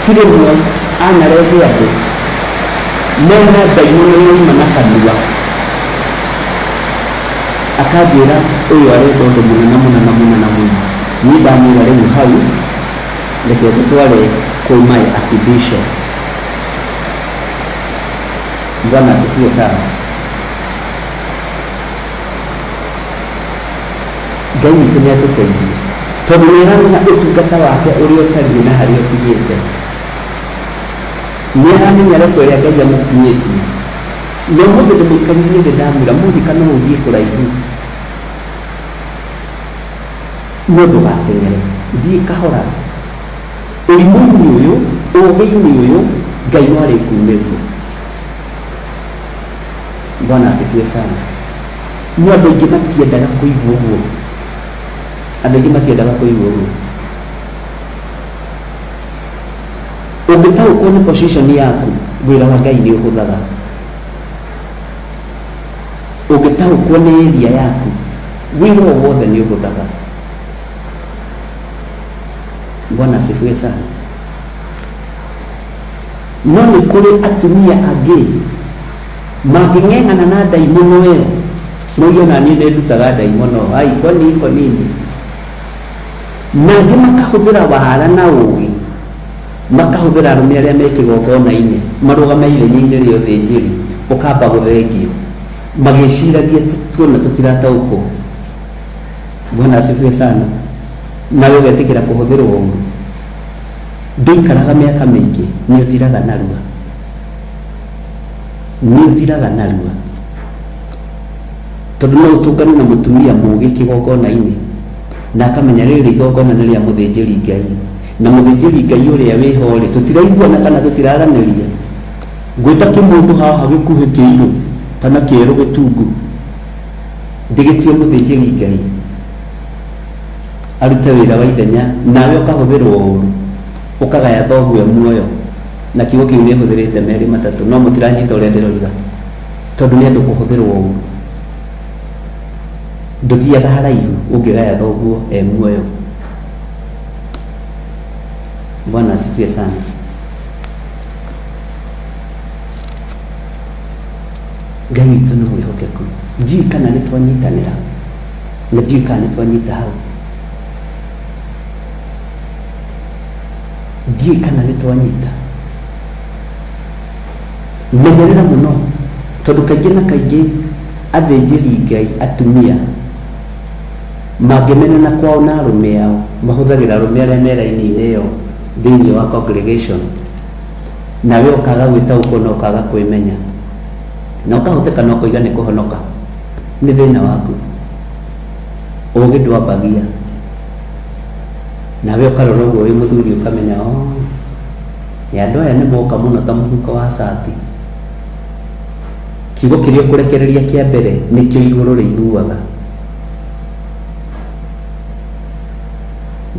Ti rĩmwe anarehe andũ mena ndaimono yoima na kanua akanjĩra ũyũ arenda ũndũ mũnene. Niĩ ndamwĩra rĩu hau reke ngũtware kwĩ my archbishop. Bwana asifiwe sana. Ngai witũ nĩatũteithie tondũ nĩaramenya ũtungata wake ũrĩa ũtariĩ na harĩa ũkinyĩte. Nĩaramenya level ĩrĩa Ngai amũkinyĩtie. Na mũndũ ndĩmũikaririe thĩ ndamwĩra mũthika no ũthiĩ kũraihu no ndũgateng'ere, thiĩ kahora. Ũrimũ-inĩ ũyũ, ũũgĩ-inĩ ũyũ Ngai no arĩkumĩria. Bwana asifiwe sana. No andũ aingĩ matiendaga kũigua ũguo. Andũ aingĩ matiendaga kũigua ũguo. Ũngĩtaũkwo nĩ position yaku wĩra wa Ngai nĩ ũhũthaga. Ũngĩtaũkwo nĩ area yaku wĩra o wothe nĩ ũhũthaga. Bwana asifiwe sana. No nĩ kũrĩ atumia angĩ mangĩng'eng'ana na ndaimono ĩyo moige ona niĩ nĩndutaga ndaimono ai konini. Na angĩ makahũthĩra wara na ũũgĩ makahũthĩra arũme arĩa me kĩgongona-inĩ marũgame ithenya-inĩ rĩa ũthĩnjĩri ũkamba gũthengio magĩciragia tuona tũtirataũkwo. Bwana asifiwe sana. Nawe ũgetĩkĩra kũhũthĩrwo ũũru. Ndũikaraga mĩaka mĩingĩ nĩũthiraga narua. Nĩũthiraga narua. Tondũ no ũtũngane na mũtumia mũũgĩ kĩgongona-inĩ na akamenya rĩrĩ igongona nĩ rĩa mũthĩnjĩri Ngai. Na mũthĩnjĩri Ngai ũrĩa wĩho-rĩ tũtiraiguana kana tũtiraranĩria. Ngwĩta kĩmũndũ haha gĩkuhĩ kĩirũ kana kĩerũ gĩtungu ndĩgĩtue mũthĩnjĩri Ngai arute wĩra wa ithenya nawe ũkahũthĩrwo ũũru ũkagaya thoguo muoyo. Na kiugo kĩu nĩ hũthĩrĩte merĩ matatũ no mũtiranyita ũrĩa ndĩroiga tondũ nĩ andũ kũhũthĩrwo ũũru. Ndũthiaga haraihu ũngĩgaya thoguo muoyo. Bwana asifiwe sana. Ngai witũ nĩ mwĩhokeku. Ndiũĩ kana nĩ twanyitanĩra na ndiũĩ kana nĩ twanyita hau. Ndiũĩ kana nĩ twanyita. Menyerera mũno tondũ kaingĩ na kaingĩ athĩnjĩri Ngai atumia mangĩmenana kwao na arũme ao mahũthagĩra arũme arĩa me raini-inĩ ĩyo thĩinĩ wa congregation. Nawe ũkaga gwĩtaũkwo na ũkaga kwĩmenya na ũkahũthĩka na ũkoiga nĩ kũhonoka. Nĩ thĩna waku. Ũũgĩ ndwambagia nawe ukarora uguo wi muthuri ukamenya ya andu aya ni moka muno ta muhuko wa sati. Kiugo kiria kurekereria kia mbere nikio iguru riiguaga.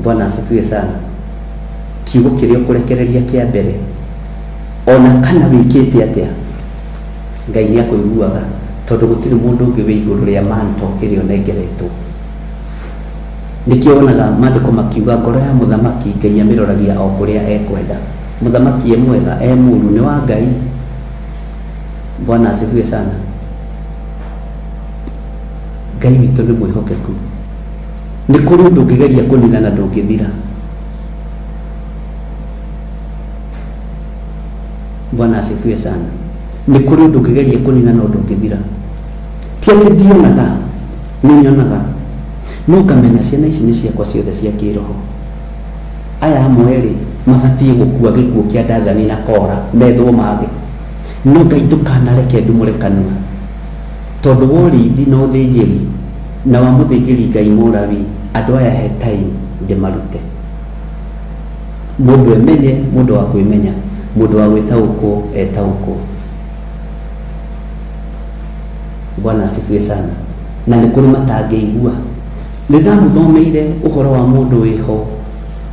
Bwana asifiwe sana. Kiugo kiria kurekereria kia mbere ona kana wikite atia Ngai ni akuiguaga tondu gutiri mundu ungi wi iguru ria manto irio nengeretwo. Nikio onaga maandiko makiuga ngoro ya muthamaki Ngai amiroragia o kuria ekwenda. Muthamaki mwega muru ni wa Ngai. Bwana asifiwe sana. Ngai witu ni mwihokeku. Ni kuri undu ngigeria kunina na ndungithira. Bwana asifiwe sana. Ni kuri undu ngigeria kunina na ndungithira. Ti ati ndionaga, ni nyonaga. No ngamenya ciana ici ni ciakwa ciothe cia kiroho. Aya amwe mabatie gukua gikuo kia Dathani na Kora methwo mage. No Ngai ndukanareke ndumurekanua tondu worithi no thĩnjĩri na wa mũthĩnjĩri Ngai Mũrawi andu aya he time ndimarute. Mundu emenye, mundu wa kwimenya, mundu wa gwĩtaũkwo etaũkwo. Bwana asifiwe sana. Na nĩ kũrĩ matangĩigua. Nĩndamũthomeire ũhoro wa mundu wĩho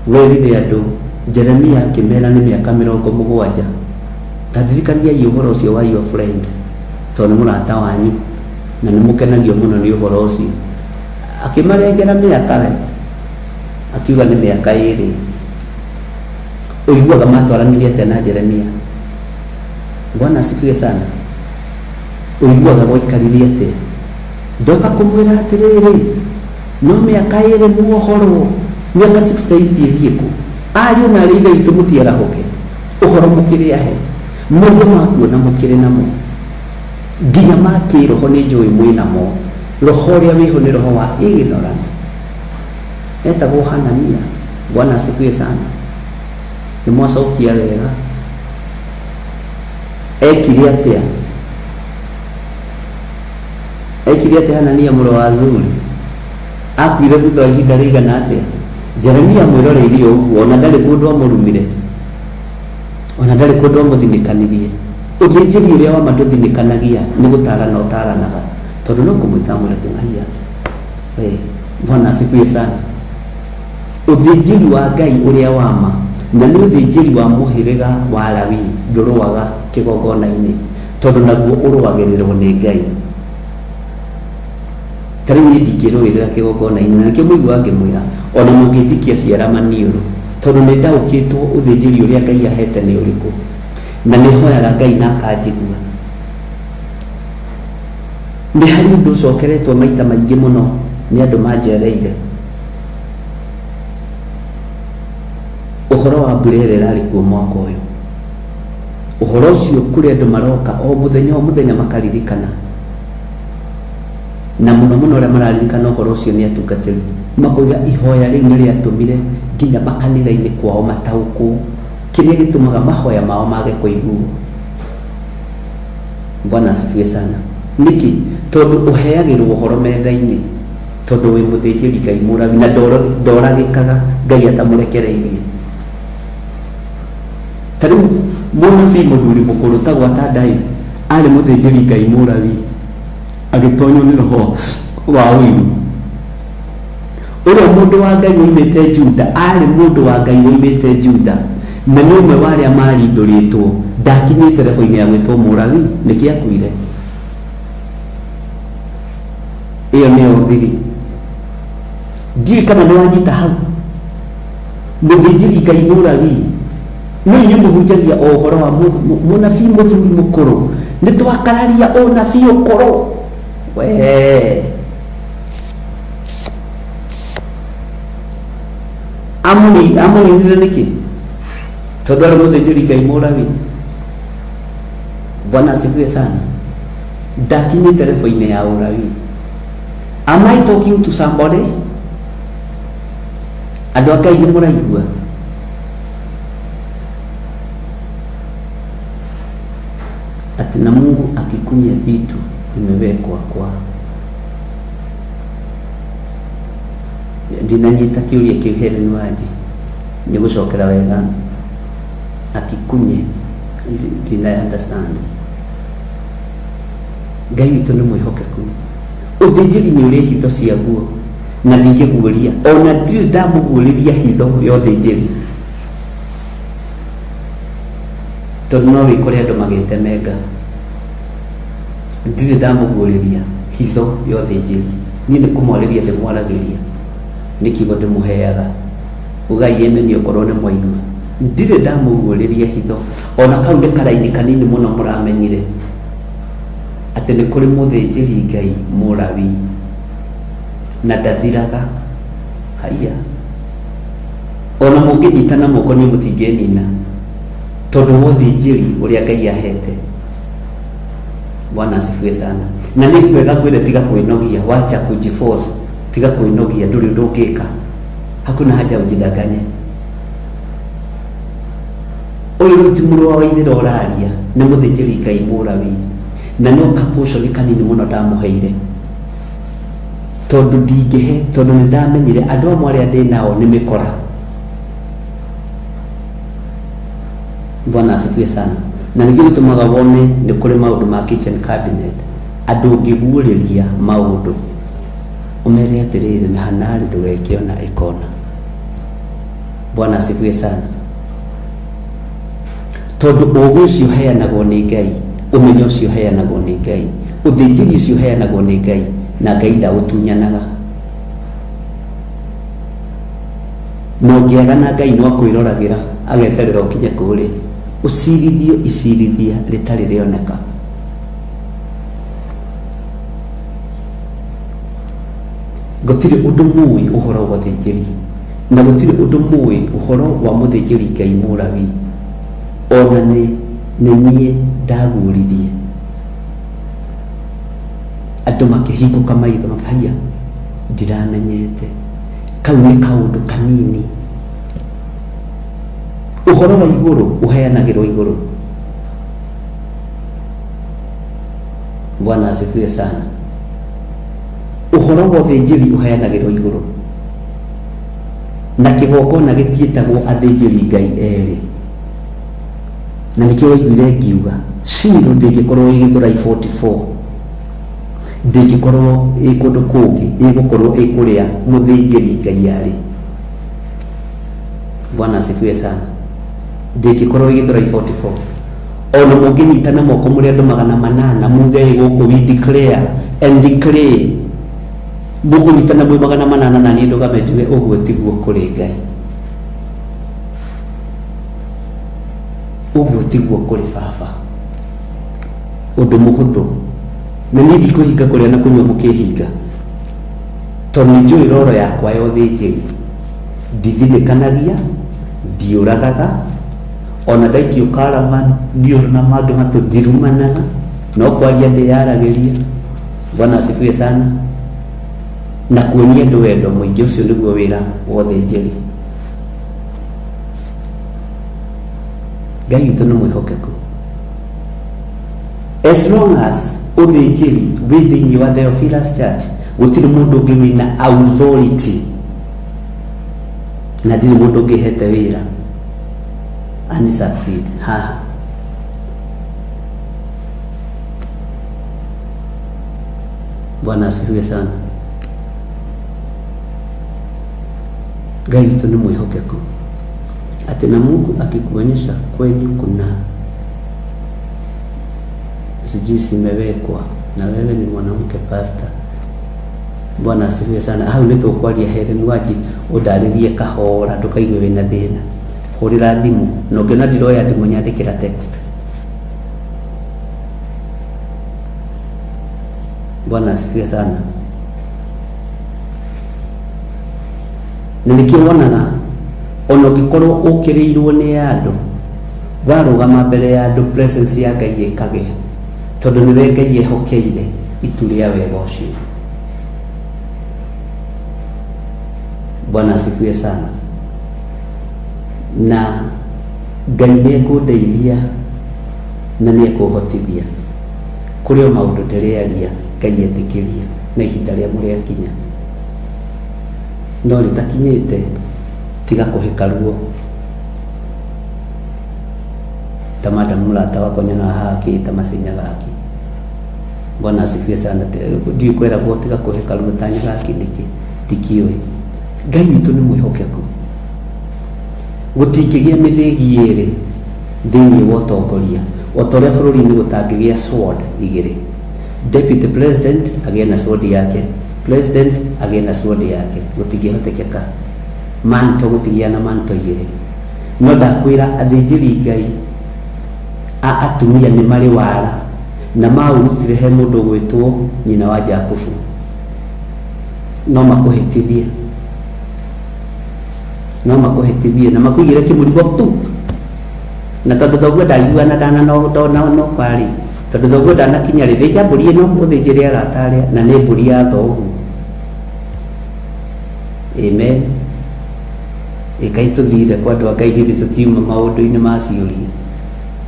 werire andu Jeremia akĩmera nĩ mĩaka 70. Tadirikania ũhoro ũcio wa your friend tondu mũrata wanyu na nĩ mũkenagio mũno nĩ ũhoro ũcio. Akĩmarengera mĩaka akiuga nĩ mĩaka 2. Ũiguaga matwaranirie atĩa na Jeremia? Bwana asifiwe sana. Ũiguaga gwaikaririe atĩa? Ndoka kũmwĩra atĩrĩrĩ, no mĩaka 2 muohorwo, mĩaka 68 ĩthiĩ kũ? Ariũ na arĩ Ngai tũmũtiarahũke. Ũhoro mũkĩrĩ ahe, mothe makuona mũkĩrĩ namo, nginya makĩroho nĩ njũĩ mwĩ namo. Roho ũrĩa wĩho nĩ roho wa ignorance. Etagwo Hanania. Bwana asifiwe sana. Nĩ mwacokia wega. Ekire atĩa? Ekire atĩa Hanania mũrũ wa Azuri? Akuire thutha wa ihinda rĩigana atĩa? Jeremia mwĩroreirie ũguo, ona ndarĩ kũndũ amũrumire, ona ndarĩ kũndũ amũthinĩkanirie. Ũthĩnjĩri ũrĩa wa mandũthinĩkanagia nĩ gũtarana ũtaranaga tondu no kũmwĩta mũrekenagia. Bwana asifiwe sana. Ũthĩnjĩri wa Ngai ũrĩa wa ma na nĩ ũthĩnjĩri wa mũhĩrĩga wa Lawi ndũrũaga kĩgongona-inĩ tondu naguo ũrũagĩrĩrwo nĩ Ngai. Tarĩu niĩ ndingĩrũĩrĩra kĩgongona-inĩ na nĩkĩo mũiguaga ngĩmwĩra ona mũngĩnjikia ciara maniũrũ tondu nĩ ndaũkĩtwo ũthĩnjĩri ũrĩa Ngai ahete nĩ ũrĩkũ na nĩ hoyaga Ngai na akanjigua. Nĩ harĩ ũndũ ũcokeretwo maita maingĩ mũno nĩ andũ manjereire. Ũhoro wa mbura ĩrĩa ĩrarĩ kuo mwaka ũyũ, ũhoro ũcio kũrĩ andũ maroka o mũthenya makaririkana, na mũno mũno arĩa mararirikana ũhoro ũcio nĩ atungatĩri makoiga ihoya rĩu nĩ rĩatũmire nginya makanitha-inĩ kwao mataũkwo, kĩrĩa gĩtũmaga mahoya mao mage kũiguo. Bwana asifiwe sana. Nĩkĩ? Tondu ũheagĩrwo ũhoro metha-inĩ tondu wĩ mũthĩnjĩri Ngai Mũrawi na ndoragĩkaga Ngai atamũrekereirie. Tarĩu mũnabii mũthuri mũkũrũ ta gwata Ndai arĩ mũthĩnjĩri Ngai Mũrawi agĩtonywo nĩ roho wa ũiru. Ũrĩa mũndũ wa Ngai woimĩte Juda arĩ mũndũ wa Ngai woimĩte Juda na nĩ ũmwe wa arĩa marindũrĩtwo, ndakinyĩte revo-inĩ ya gwĩtwo Mũrawi, nĩkĩ akuire. Ĩyo nĩyo thiri. Ndiũĩ kana nĩ wanyita hau. Mũthĩnjĩri Ngai Mũrawi no inyuĩ mũhunjagia o ũhoro wa mũnabii mũthuri mũkũrũ, nĩ twakararia ũnabii ũkũrũ. Amũninire nĩkĩ? Tondu arĩ mũthĩnjĩri Ngai Mũrawi. Bwana asifiwe sana. Ndakinyĩte revo-inĩ ya ũrawi. Am I talking to somebody? Andũ a Ngai nĩ mũraigua? Ati na Mungu akikunya vitu vimewekwa kwa ndinanyita kiuria kiu Helen Wanji ni gucokera wega akikunye ndina understand Ngai witũ nĩ mwĩhokeku ũthĩnjĩri nĩ ũrĩ hitho ciaguo na ndingĩguũria ona ndirĩ ndamũguũrĩria hitho ya ũthĩnjĩri tondũ no wĩkore andũ magĩtemenga ndirĩ ndamũguũrĩria hitho ya ũthĩnjĩri niĩ nĩ kũmwarĩria ndĩmwaragĩria nĩ kiugo ndĩmũheaga ugai yemeni okorwo nĩ mwaigua ndirĩ ndamũguũrĩria hitho ona kau nĩ karaini kanini mũno mũramenyire atĩ nĩ kũrĩ mũthĩnjĩri Ngai mũrawi na ndathiraga haiya ona mũngĩnyitana moko nĩ mũtingĩnina tondũ mũthĩnjĩri ũrĩa Ngai ahete Bwana asifiwe sana na nĩ kwega kwĩre tiga kwĩnogia wacha kujiforce tiga kwĩnogia ndũrĩ ũndũ ũngĩka hakuna haja ujidanganye ũyũ ti mũrũ wa Waithĩra ũraria nĩ mũthĩnjĩri Ngai mũrawi na no kaposho ni kanini mũno ndamũheire tondũ ndingĩhe tondũ nĩ ndamenyire andũ amwe arĩa ndĩ nao nĩ mĩkora Bwana asifiwe sana na ningĩ gĩtũmaga wone nĩ kũrĩ maũndũ ma kitchen cabinet andũ ũngĩguũrĩria maũndũ umere atĩrĩrĩ na hanarĩ ndũgeke ona ikona Bwana asifiwe sana tondũ ũgĩ ũcio heanagwo nĩ Ngai umenyo ũcio heanagwo nĩ Ngai ũthĩnjĩri ũcio heanagwo nĩ Ngai na Ngai ndaũtunyanaga no ngĩaga na Ngai no kwĩroragĩra ageterera ũkinye kũrĩ ũcirithio icirithia rĩtarĩ rĩoneka gũtirĩ ũndũ mũĩ ũhoro wa ũthĩnjĩri na gũtirĩ ũndũ mũĩ ũhoro wa mũthĩnjĩri Ngai mũrawi ona nĩ niĩ ndaguũririe andũ makĩhingũka maitho makahia ndiramenyete kau nĩ kaũndũ kanini ũhoro wa igũrũ ũheanagĩrwo igũrũ Bwana asifiwe sana ũhoro wa ũthĩnjĩri ũheanagĩrwo igũrũ na kĩgongona gĩtiĩtagwo athĩnjĩri Ngai erĩ na nikio waiguire ngiuga Shilo ndĩngĩkorwo ĩgĩthũra 44 ndĩngĩkorwo ĩkũndũ kũngĩ ĩgũkorwo ĩkũrĩa mũthĩnjĩri Ngai arĩ Bwana asifiwe sana ndĩngĩkorwo ĩgĩthũra 44 ona mũngĩnyitana moko mũrĩ andũ 800 muge gũkũ we declare and declare mũkũnyitana mwĩ 800 na niĩ ndũgame njuge ũguo tiguo kũrĩ Ngai ũguo tiguo kũrĩ baba ũndũ mũhũthũ na niĩ ndikũhinga kũrĩa na kũnyua mũkĩhinga tondũ nĩ njũĩ roro yakwa ya ũthĩnjĩri ndithinĩkanagia ndiũragaga ona ndaikio karama niũrũ na mangĩ matũndirumanaga no kwaria ndĩyaragĩria Bwana asifiwe sana na kuonia andũ wendo mũingĩ ũcio nĩguo wĩra wa ũthĩnjĩri Ngai witũ nĩ mwĩhokeku as long as ũthĩnjĩri wĩ thĩinĩ wa Theophilus Church gũtirĩ mũndũ ũngĩ wĩna authority na ndirĩ mũndũ ũngĩ hete wĩra ani succeed haha Bwana asifiwe sana Ngai witũ nĩ mwĩhokeku ati na Mungu akikuonyesha kwenyu kuna sijui simewekwa na wewe ni mwanamke pastor Bwana asifiwe sana hau nĩtũkwaria Helen Wanji ũndarĩrie kahora ndũkaigue wĩna thĩna hũrĩra thimũ na ũngĩona ndiroya thimũ nyandĩkĩra text Bwana asifiwe sana na nĩkĩo wonaga ona ũngĩkorwo ũkĩrĩirwo nĩ andũ warũgama mbere ya andũ presence ya Ngai ĩkagĩa tondũ nĩwe Ngai ehokeire itu rĩa wega ũcio Bwana asifiwe sana na Ngai nĩekũndeithia na nĩekũhotithia kũrĩ o maũndũ ndĩrĩaria Ngai etĩkĩria na ihinda rĩa mũrĩa kinya no ritakinyite tiga kuhika ruo tamada mulata wako nyana haki tamasinya gaki. Bwana asifiwe sana. Ndiyo kwera go tiga kuhika ruo tanya gaki niki tikiwe Ngai witu ni mwihokeku gutingigia mithigi iri thiini wa utongoria otoria bururi ni gutangigia sword igiri. Deputy president agena sword yake, president agena sword yake, gutingihotekeka manto gutigia na manto igiri. No ndakwira athinjiri Ngai a atumia ni mari wara na maurutire he mundu gwitwo nyina wa Jakubu no makuhitithie na makuigire kimurigo tu na tondu thoguo ndaigua na dana no kwari tondu thoguo dana kinya rithinja mburi ino uthinjire arataria na ni mburi ya thogu. Amen. Ikai tuthire kwa andu Ngai thithi tutiuma maundu-ini ma ciuria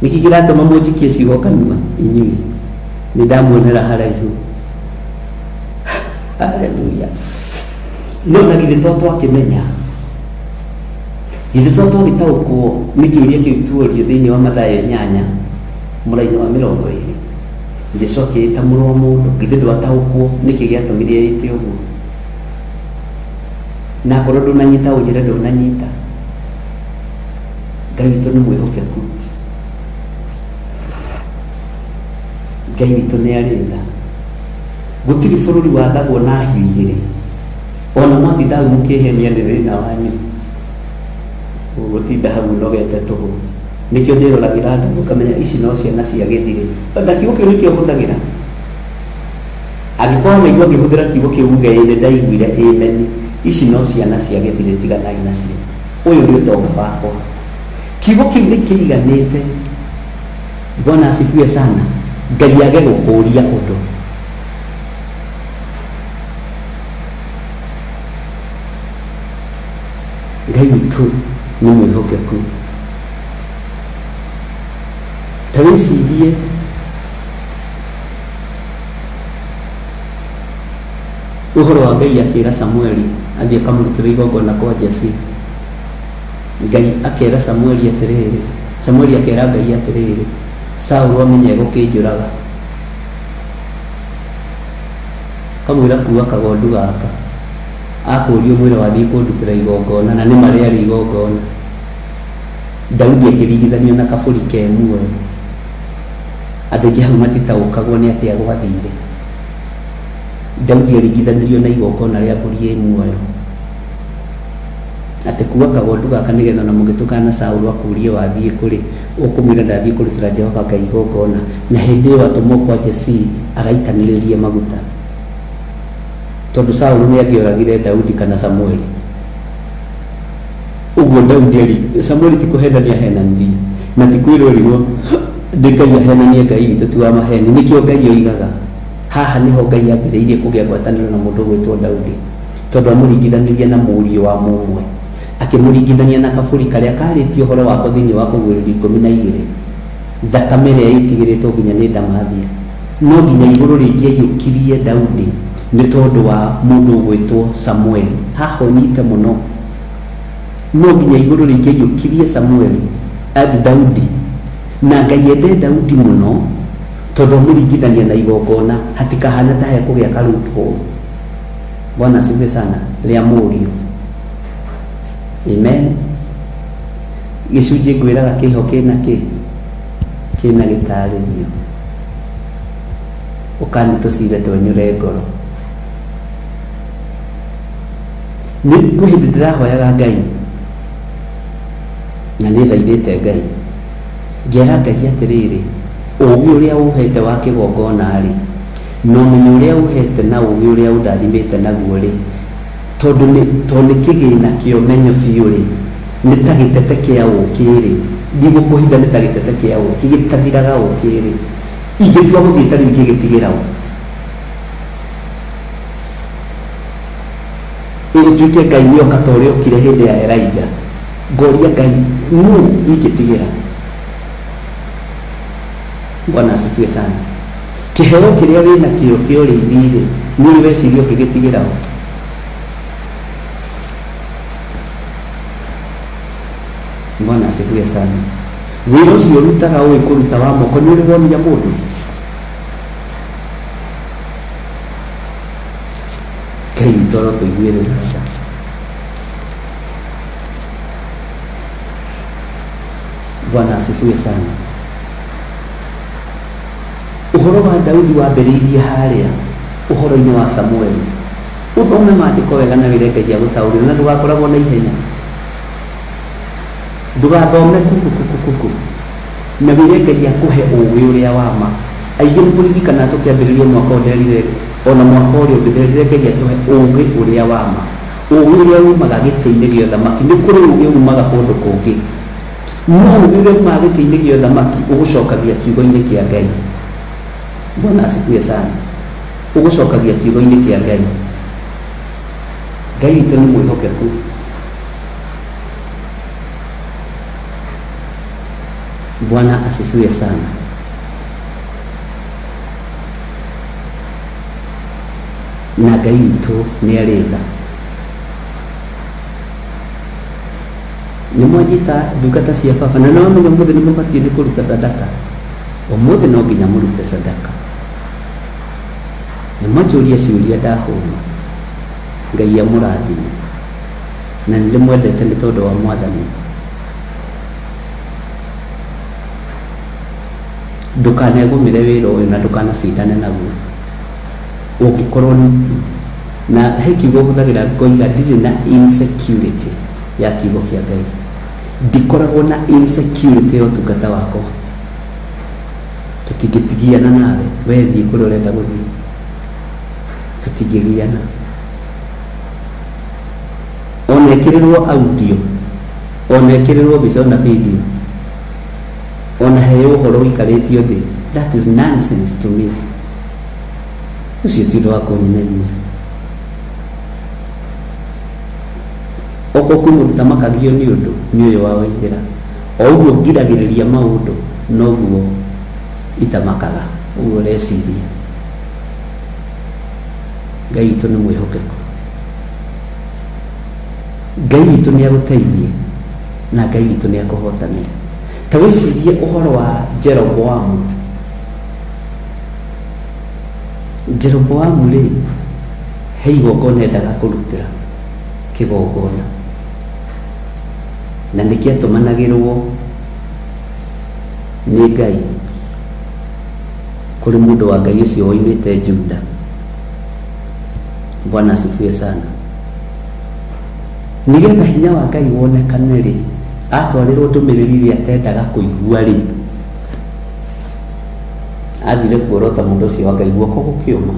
niki kiratuma munjikie ciugo kanua inyui ni ndamuonera haraihu. Haleluya. No na githĩ to twakĩmenya githĩ to twagĩtaũkwo nĩ kĩũria kĩu tuorio thĩinĩ wa Mathayo 8 mũraini wa 20 Jesũ akĩĩta mũrũ wa mũndũ githĩ ndwataũkwo nĩkĩ gĩatũmire ĩte ũguo na korwo ndũnanyita ũnjĩre ndũnanyita. Ngai witũ nĩ mwĩhokeku, Ngai witũ nĩ arĩnga gũtirĩ bũrũri wathagwo na hiũ igĩrĩ ona mwatindaga mũkĩhenia nĩ thĩna wanyu gũtinda hau nogete tũhũ nĩkĩo ndĩroragĩra andũ ũkamenya ici no ciana cia gĩthirĩ. Kiugo kĩu nĩkĩo hũthagĩra angĩkorwo naigua ngĩhũthĩra kiugo kĩu uge nĩ ndaiguire amen ici no ciana cia gĩthirĩ tiganai nacio ũyũ nĩ ũtonga wakwa. Kiugo kĩu nĩ kĩiganĩte. Bwana asifiwe sana. Ngai age gũkũria ũndũ Ngai witũ nĩ mwĩhokeku. Ta wĩcirie ũhoro wa Ngai akĩra Samueli athiĩ akamũrutĩra igongona kwa Jesse. Ngai akĩra Samueli atĩrĩrĩ, Samueli akĩra Ngai atĩrĩrĩ, Saũlũ amenye gũkĩnjũraga kamwĩra kuua kagondu gaka akũrio mwĩra wathiĩ kũndutĩra igongona na nĩ marĩ arĩ igongona. Daudi akĩringithanio na kabũri ke muoyo. Andũ aingĩ hau matitaũkagwo nĩ atĩa gwathire. Daudi aringithanirio na igongona rĩa mbũri ĩ muoyo atĩ kuua kagondu gaka nĩgetha na mũngĩtũkana na Saũlũ akũrie wathiĩ kũrĩ ũkũmwĩra ndathiĩ kũrutĩra Jehova Ngai igongona na hĩndĩ ĩyo atũmwo kwa Jesse agaitanĩrĩrie maguta tondu Saũlũ nĩ angĩoragire Daudi kana Samueli. Ũguo Daudi Samueli ti kũhendania henanirie na ti kwĩrũrirwo nĩ Ngai ahenanie Ngai witũ ti wa maheni. Nĩkĩo Ngai oigaga haha nĩho Ngai ambĩrĩirie kũgĩa ngwatanĩro na mũndũ gwĩtwo Daudi tondu amũringithanirie na mũriũ wa mũmwe akĩmũringithania na kabũri karĩa karĩtio ũhoro wako thĩinĩ wa Kũguũrĩrio 12 thakame ĩrĩa ĩtigĩrĩtwo nginya nĩ ndamathia. No nginya igũrũ rĩngĩ aiyũkirie Daudi nĩ tondũ wa mũndũ gwĩtwo Samueli. Haha ũnyite mũno, no nginya igũrũ rĩngĩ aiyũkirie Samueli Daudi na Ngai ende Daudi mũno tondũ amũringithania na igongona hatikahana ta hekũgĩa karũtwo. Bwana asifiwe sana rĩa mũriũ. Amen. Gĩcunjĩ ngwĩraga kĩho kĩna gĩtarĩrio ũkani tũcire twenyũre ngoro. Nĩ hĩndĩ ndĩrahoyaga Ngai na nĩ thaithĩte Ngai ngĩra Ngai atĩrĩrĩ, ũũgĩ ũrĩa ũhete wa kĩgongona-rĩ na ũmenyo ũrĩa ũhete na ũũgĩ ũrĩa ũndathimĩte naguo rĩ tondũ nĩ kĩgĩna kĩa ũmenyo biũ-rĩ nĩ ta gĩtete kĩa ũũkĩ-rĩ ndigũkũhitha nĩ ta gĩtete kĩa ũũkĩ gĩtathiraga ũũkĩ-rĩ ingĩtua gũthiĩ ta rĩu ingĩgĩtigĩra ĩgĩtuĩke Ngai nĩoka ta ũrĩa okire hĩndĩ ya Elijah. Ngoria Ngai nũ ingĩtigĩra. Bwana asifiwe sana. Kĩheo kĩrĩa wĩna kĩo kĩa ũrĩithi-rĩ nĩ weciria ũkĩgĩtigĩra Bwana asifiwe sana. Wĩra ũcio ũrutaga ũĩ kũruta wa moko nĩ ũrĩ wonia mũndũ? Ngai witũ arotũiguĩrĩra tha. Bwana asifiwe sana. Ũhoro wa Daudi wambĩrĩirie harĩa ũhoro-inĩ wa Samueli. Ũthome maandĩko wega na wĩre Ngai agũtaũrĩre na ndũgakoragwo na ihenya. Ndũgathome kuku na wĩre Ngai akũhe ũũgĩ ũrĩa wa ma. Aingĩ nĩ kũririkana tũkĩambĩrĩria mwaka ũnderire ona mwaka ũrĩa ũngĩ nderire Ngai atũhe ũũgĩ ũrĩa wa ma. Ũũgĩ ũrĩa umaga gĩtĩ-inĩ gĩa ũthamaki. Nĩ kũrĩ ũũgĩ umaga kũndũ kũngĩ. No ũũgĩ ũrĩa umaga gĩtĩ-inĩ gĩa ũthamaki ũgũcokagia kiugo-inĩ kĩa Ngai. Bwana asifiwe sana. Ũgũcokagia kiugo-inĩ kĩa Ngai. Ngai witũ nĩ mwĩhokeku. Bwana asifiwe sana. Na Ngai witũ nĩ arĩ tha. Nĩ mwanyita ndungata cia baba na no wamenya mũthĩ nĩ mũbatiĩ nĩ kũruta sadaka. Ũmũthĩ no nginya mũrute sadaka. Na mwanjũria ciũria ndahũma. Ngai amũrathime. Na nĩ ndĩmwendete nĩ tondũ wa Mwathani. Ndũkanegũmĩre wĩra ũyũ na ndũkanacindane naguo. Ũngĩkorwo na he kiugo hũthagĩra ngoiga ndirĩ na insecurity ya kiugo kĩa Ngai. Ndikoragwo na insecurity ya ũtungata wakwa. Tũtingĩtigiana nawe, wee thiĩ kũrĩa ũrenda gũthiĩ. Tũtingĩgiana. Ona ĩkĩrĩrwo audio, ona ĩkĩrĩrwo mbica na video, ona heo ũhoro ũikarĩtio thĩ, that is nonsense to me. Ucio ti ũndũ wa kũnyinainia. Oko kũmũruta makagio nĩ ũndũ nĩ ũyũ wa Waithĩra. O ũguo ngiragĩrĩria maũndũ noguo itamakaga, ũguo reciria. Ngai witũ nĩ mwĩhokeku. Ngai witũ nĩ agũteithie na Ngai witũ nĩ akũhotanĩra. Ta wĩcirie ũhoro wa Jeroboamu. Jeroboamu rĩ, he igongona endaga kũrutĩra kĩgongona, na nĩkĩo atũmanagĩrwo nĩ Ngai kũrĩ mũndũ wa Ngai ũcio woimĩte Juda. Bwana asifiwe sana. Nĩgetha hinya wa Ngai wonekane rĩ, atwarĩrwo ndũmĩrĩri iria atendaga kũigua rĩ, athire kuorota mũndũ ũcio wa Ngai guoko gũkĩũma.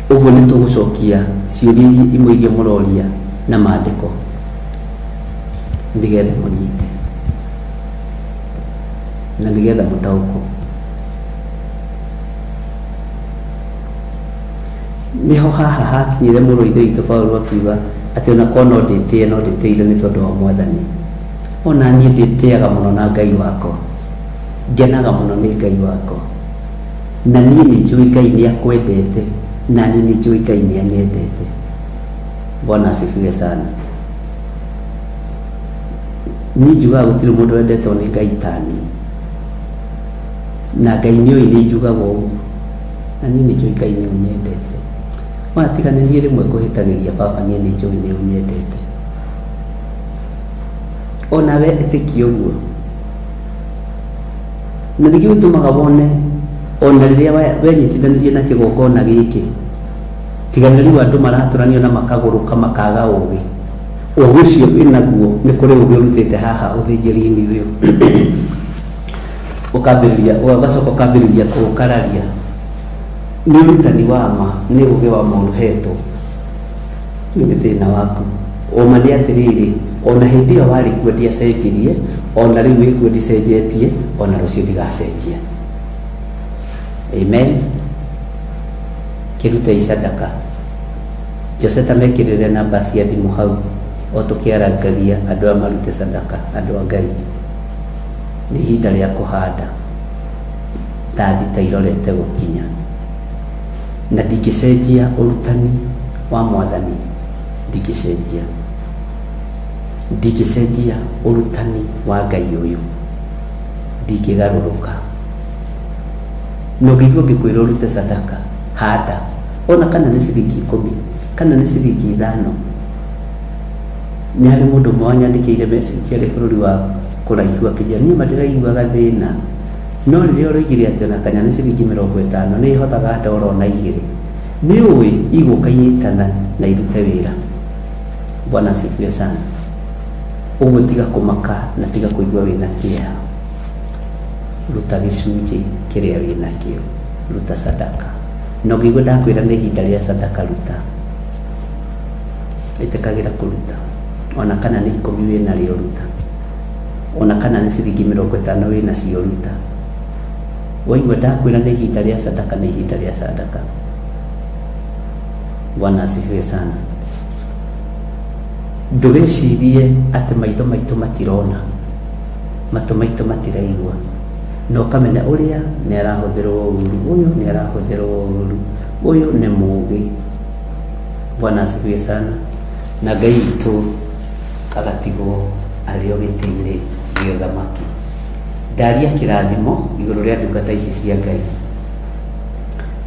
Ũguo nĩ tũgũcokia ciũria imwe iria mũroria na maandĩko nĩgetha mũnyite na nĩgetha mũtaũkwo. Nĩho haha hakinyire mũrũ ithe witũ Paulo akiuga atĩ ona korwo no ndĩtĩe no ndĩtĩire nĩ tondũ wa Mwathani. Ona niĩ ndĩtĩaga mũno na Ngai wakwa, ngenaga mũno nĩ Ngai wakwa, na niĩ nĩ njũĩ Ngai nĩ akwendete na niĩ nĩ njũĩ Ngai nĩ anyendete. Bwana asifiwe sana. Niĩ njugaga gũtirĩ mũndũ wendetwo nĩ Ngai ta niĩ, na Ngai nĩoĩ nĩ njugaga ũguo, na niĩ nĩ njũĩ Ngai nĩ ũnyendete. Watigana niĩ rĩmwe kũhĩtagĩria baba, niĩ nĩ njũĩ nĩ ũnyendete. Ona we ĩtĩkia ũguo, na nĩkĩo gĩtũmaga wone ona rĩrĩa wenyitithanirie na kĩgongona gĩkĩ, tigana rĩu andũ maratũranio na makagũrũka makaga ũũgĩ. Ũũgĩ ũcio wĩnaguo nĩ kũrĩ ũũgĩ ũrutĩte haha ũthĩnjĩri-inĩ ũyũ. Ũgacoka ũkambĩrĩria kũũkararia. Nĩ ũrutani wa ma, nĩ ũũgĩ wa ma ũhetwo. Nĩ thĩna waku. Ũma nĩ atĩrĩrĩ, ona hĩndĩ ĩyo warĩ kuo ndiacenjirie, ona rĩu wĩ kuo ndicenjetie, ona rũciũ ndigacenjia. Amen. Kĩrutei sadaka. Joseta mekĩrĩre namba cia thimũ hau, o tũkĩarangagia andũ a marute sadaka, andũ a Ngai. Nĩ ihinda rĩa kũhanda, thita irorete gũkinya, na ndingĩcenjia ũrutani wa Mwathani, ndingĩcenjia. ndikicenjia urutani wa Ngai uyu ndikigaruruka no githwo gikwira urute sadaka hada ona kana ni ciringi 10 kana ni ciringi 5 ni hari mundu mwanya ndikire message ari bururi wa kuraihu akijani madiraigwaga thina no riria uroigire ati ona kana ni ciringi 50 ni ihotaga ndoro na igiri ni uwi igukanyitana na irute wira. Bwana asifiwe sana. Uguo tiga kumaka na tiga kuigua wina kia, ruta gicunji kiria wina kio, ruta sadaka no gigwe ndakwira ni ihinda ria sadaka ruta itekagira kuruta ona kana ni 10 wina rio ruta ona kana ni ciringi 50 wina cio ruta. Waigua ndakwira ni ihinda ria sadaka ni ihinda ria sadaka. Bwana asifiwe sana. Ndugecirie ati maitho maitu matirona, matu maitu matiraigua, no kamenya uria ni arahuthirwo uru, uyu ni arahuthirwo uru, uyu ni mugi. Bwana asifiwe sana. Na Ngai itu agatigwo ario gitiri gio thamaki. Ndaria kirathimo iguru ria ndungata ici cia Ngai.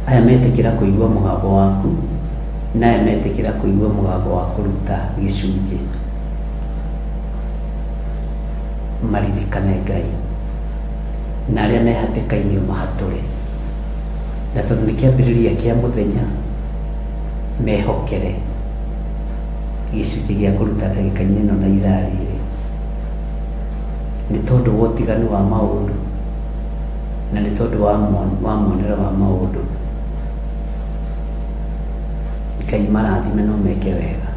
Aya metekira kuigua mugambo waku, na metekira kuigua mugambo wa kuruta gicunji. Maririkane Ngai na aria mehatikainio mahatũre, na tondu ni kiambiriria kia muthenya mehokere gicunji gia kuruta ndagika-ini ino na ithaa riri, ni tondu wa utiganu wa maundu na ni tondu wa mwonere wa maundu. Ngai marathime no meke wega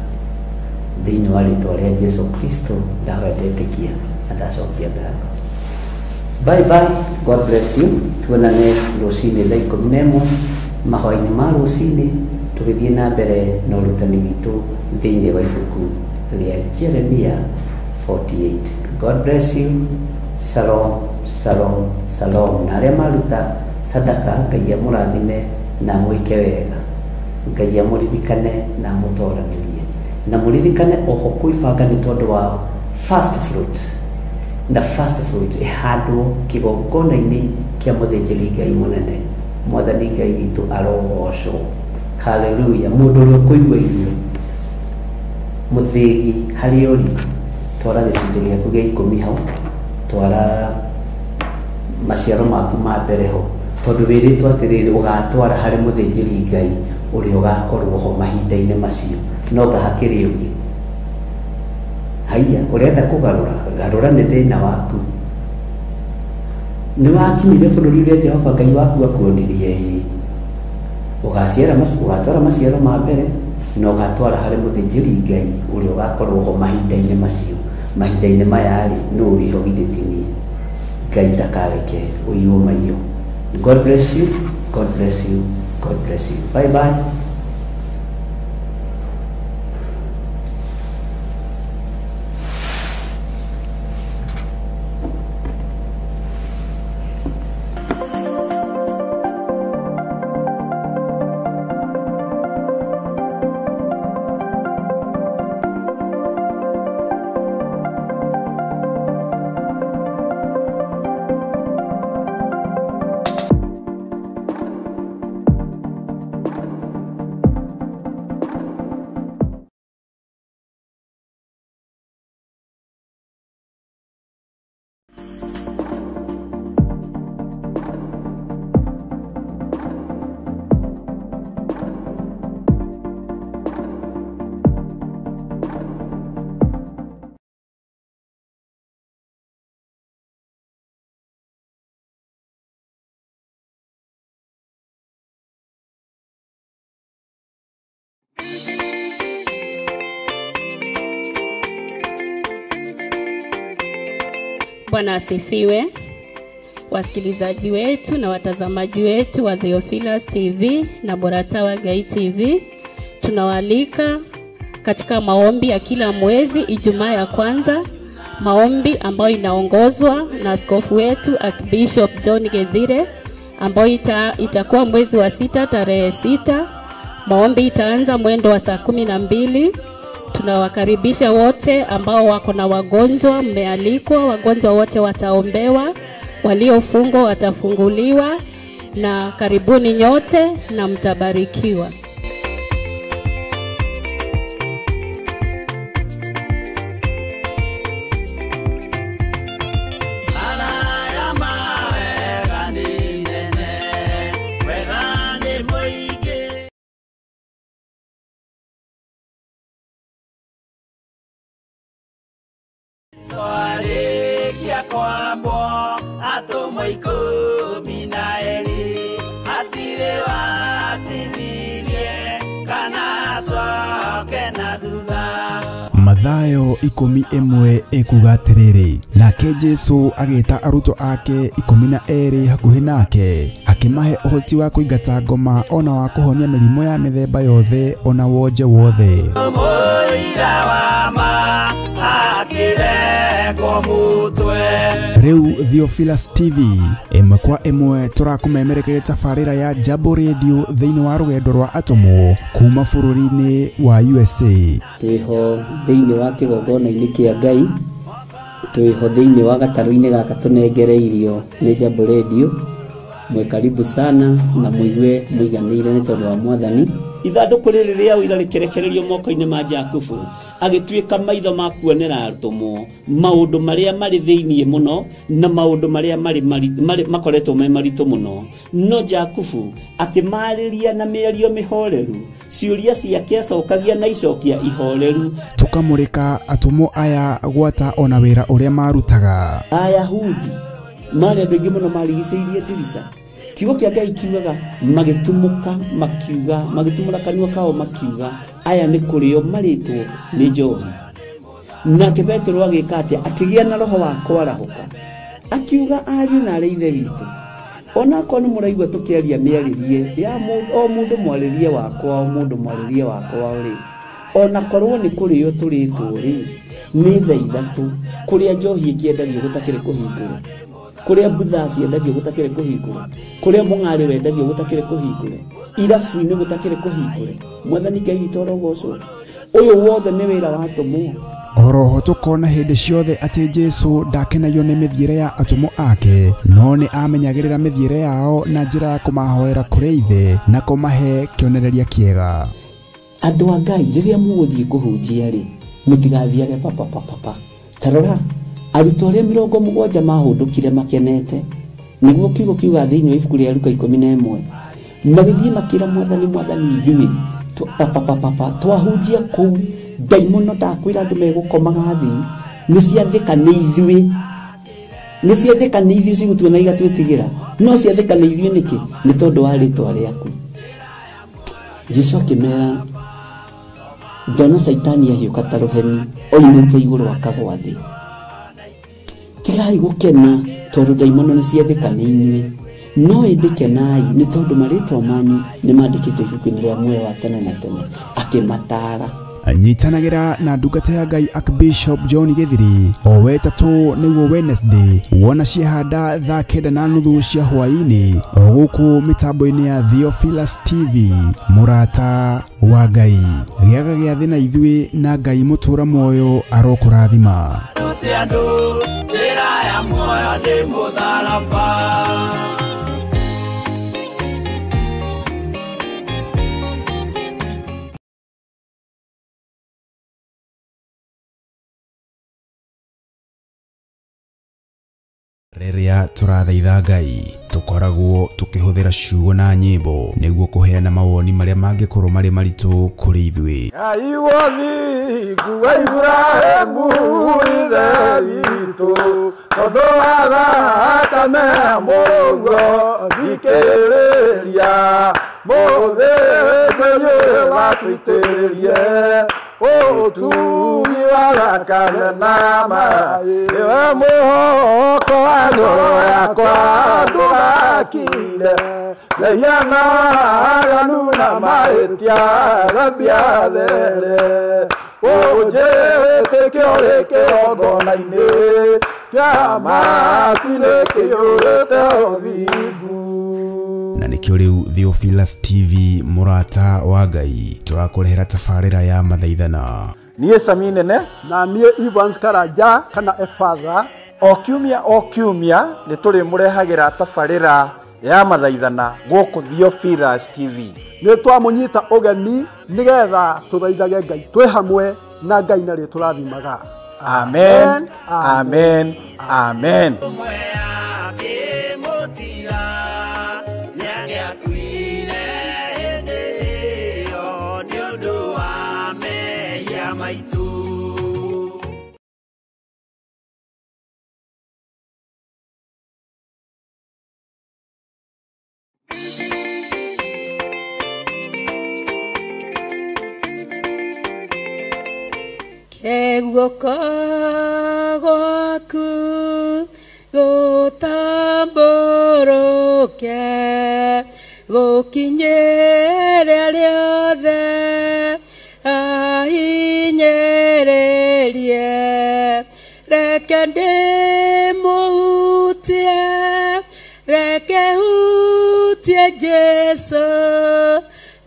thiini wa ritwa ria Jesu Kristo ndawendetikia na ndacokia ngatho. Bye bye, God bless you. Tuonane rucini thaa 11 mahoya-ini ma rucini tugithie na mbere na urutani witu thiini wa ibuku ria Jeremia 48. God bless you. Shalom, shalom, shalom. Na aria maruta sadaka Ngai amurathime na mwike wega, Ngai amuririkane na mutoranirie na muririkane oho kuibanga ni tondu wa first fruit. Na first fruit ihandwo kigongona-ini kia muthinjiri Ngai munene mwathani Ngai witu arogocwo. Hallelujah. Mundu uria kuigua irio muthigi hari uri twara gicunji giaku gia 10 hau, twara maciaro maku ma mbere ho, tondu wiritwo atiriri ugatwara hari muthinjiri Ngai uria ugakorwo ho mahinda-ini macio no ngahakiri ungi. Haiya urenda kugarura garura ni thina waku. Ni wakinyire bururi uria Jehova Ngai waku akuonirie ugatwara maciaro ma mbere no ugatwara hari muthinjiri Ngai uria ugakorwo ho mahinda-ini macio. Mahinda-ini maya ri no urihogithitinie. Ngai ndakareke uiyo maiyo. God bless you. God bless you. God bless you. Bye bye. Bwana asifiwe. Wasikilizaji wetu na watazamaji wetu wa Theophilus TV na Boratawa Ngai TV, tunawaalika katika maombi ya kila mwezi Ijumaa ya kwanza, maombi ambayo inaongozwa na askofu wetu Archbishop John Gethire, ambayo itakuwa mwezi wa 6 tarehe 6. Maombi itaanza mwendo wa saa 12 Tunawakaribisha wote ambao wako na wagonjwa, mmealikwa. Wagonjwa wote wataombewa, waliofungwa watafunguliwa, na karibuni nyote na mtabarikiwa. Mathayo 11 ekuga atiriri, nake Jesu agita aruto ake 12 hakuhi nake, akimahe uhoti wa kuingata ngoma ona wa kuhonia mirimo ya mithemba yothe ona wonje wothe. Riu Theophilus TV imwe kwa imwe turakumemerekeria tafarira ya Jambo Radio thiini wa rugendo rwa atomo kuma bururi-ini wa USA. Twiho thiini wa kigongona-ini kia Ngai, twiho thiini wa gataru-ini gaka tunengereirio ni Jambo Radio. Mwe karibu sana na muigue muiganire ni tondu wa Mwathani. Ithanduku riri ria uira rikerekererio moko-ini ma Jakubu, agituika maitho ma kuonera arutumo maundu maria mari thiini muno na maundu maria mari makoretwo me maritu muno. No Jakubu akimariria na mĩario mĩhoreru, ciuria ciake acokagia na icokia ihoreru. Tukamurika atumo aya gwata ona wira uria marutaga. Ayahudi mari andu aingi muno marigicĩirie ndirica. Kiugo kia Ngai kiugaga magitumuka makiuga, magitumura kanua kao makiuga aya ni kurio maritwo ni njohi. Nake Petero agika ati akigia na roho wa kwarahuka, akiuga ariu na areithe witu, ona ko ni muraigwa tukiaria miaririe ya o mundu mwaririe wakwa, o mundu mwaririe wakwa uri ona korwo ni kurio turitwo ri ni thaithatu kuria njohi ikiendagio gutakire kuhingura, kuria butha ciendagio gutakire kuhingura, kuria mung'ari wendagio gutakire kuhingura, irabu-ini gutakire kuhingura. Mwathani Ngai witũ arogocwo. Uyu wothe ni wira wa atomo. Oroho tukona hindi ciothe ati Jesu ndakenagio ni mithiire ya atomo ake, no ni amenyagirira mithiire yao na njira ya kumahoera kuri ithe na kumahe kionereria kiega. Andu a Ngai riria muguthie kuhunjia ri mutigathiage papa. Tarora arutwo aria 70 mahundukire makenete, niguo kiugo kiuga thiini wa ibuku ria Luka 11, magithie makira Mwathani ithui papa twahunjia kuu daimono ndakwira andu megukomaga thi ni ciathika ni ithui cigutuona igatwitigira, no ciathika ni ithui niki ni tondu wa ritwa riaku. Jesu akimera ndona Saitani ahiuka ta ruheni oimite iguru akagwa thi. Tigai gukena tondu daimono ni ciathika ni inyui, no indikenai ni tondu maritwa manyu ni mandikitwo ibuku-ini ria muoyo wa tene na tene. Akimatara anyitanagira na ndungata ya Ngai Archbishop John Githiri o wetatu niguo Wednesday wona ciehanda thaa 9:30 cia hwaini o guku mitambo-ini ya Theophilus TV. Murata wa Ngai giaga gia thina ithui na Ngai mutura moyo arokurathima. Riria turathaitha Ngai tukoragwo tukihuthira ciugo na nyimbo niguo kuheana mawoni maria mangikorwo mari maritu kuri ithui. Ngai wothi kuwa Ibrahimu ithe witu tondu wa thakame Mungu thikiriria muthĩnjĩri watũitĩrĩrie ũtugi wa thakame na maĩ. Iwe mũhoko wa ngoro yakwa ndũgakire lehiana aganu na mahĩtia thambia there ũnjĩtĩkio rĩ kĩgongona-inĩ kĩa matu-inĩ kĩiyũrĩte ũthingu. Na nikio riu Theophilus TV murata wa Ngai turakurehera tafarira ya mathaithana. niĩ Sami Nene na niĩ Evans Karanja kana Efatha. O kiumia nĩ tũrĩmũrehagĩra tabarĩra ya mathaithana gũkũ Theophilus TV. Nĩ twamũnyita ũgeni nĩgetha tũthaithage Ngai twĩ hamwe na Ngai na rĩtwa tũrathimaga. Amen, amen, amen. Guoko gwaku gũtambũrũke gũkinyĩra rĩothe ahinyĩrĩrie reke ndĩmũhutie reke hutie Jesũ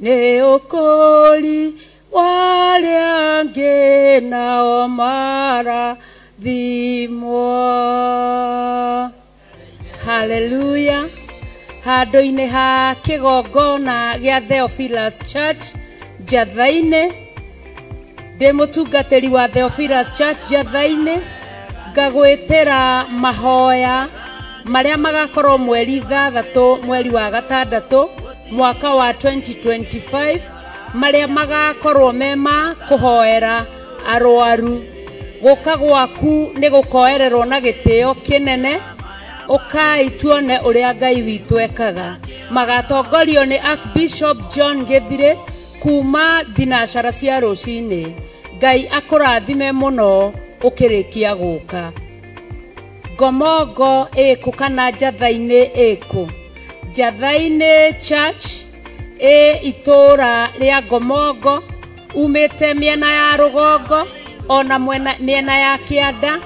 nĩ ũkũri warĩa angĩ nao marathimwo. Haleluya. Handũ-inĩ ha kĩgongona gĩa Theophilus Church Njatha-inĩ, ndĩ mũtungatĩri wa Theophilus Church Njatha-inĩ, ngagwĩtĩra mahoya marĩa magakorwo mweri 3 mweri wa 6 mwaka wa 2025, marĩa magakorwo mema kũhoera arwaru. Gũka gwaku nĩ gũkoererwo na gĩtĩo kĩnene, ũkai tuone ũrĩa Ngai witũ ekaga. Magatongorio nĩ Archbishop John Gĩthirĩ kuma thinacara cia rũcinĩ. Ngai akũrathime mũno ũkĩrĩkia gũka. Ngomongo ĩkũ kana Njatha-inĩ ĩkũ? Njatha-inĩ Church itũra rĩa Ngomongo, umĩte mĩena ya rũgongo ona mĩena ya kĩanda,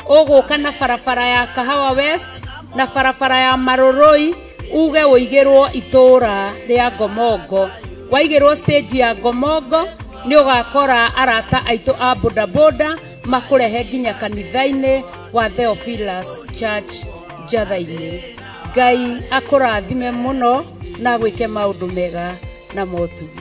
ũgũka na barabara ya Kahawa West na barabara ya Marũrũi, uge ũigĩrwo itũra rĩa Ngomongo. Waigĩrwo stage ya Ngomongo nĩ ũgakora arata aitũ a bodaboda makũrehe nginya kanitha-inĩ wa Theophilus Church Njatha-inĩ. Ngai akũrathime mũno na gwĩke maũndũ mega na motugi.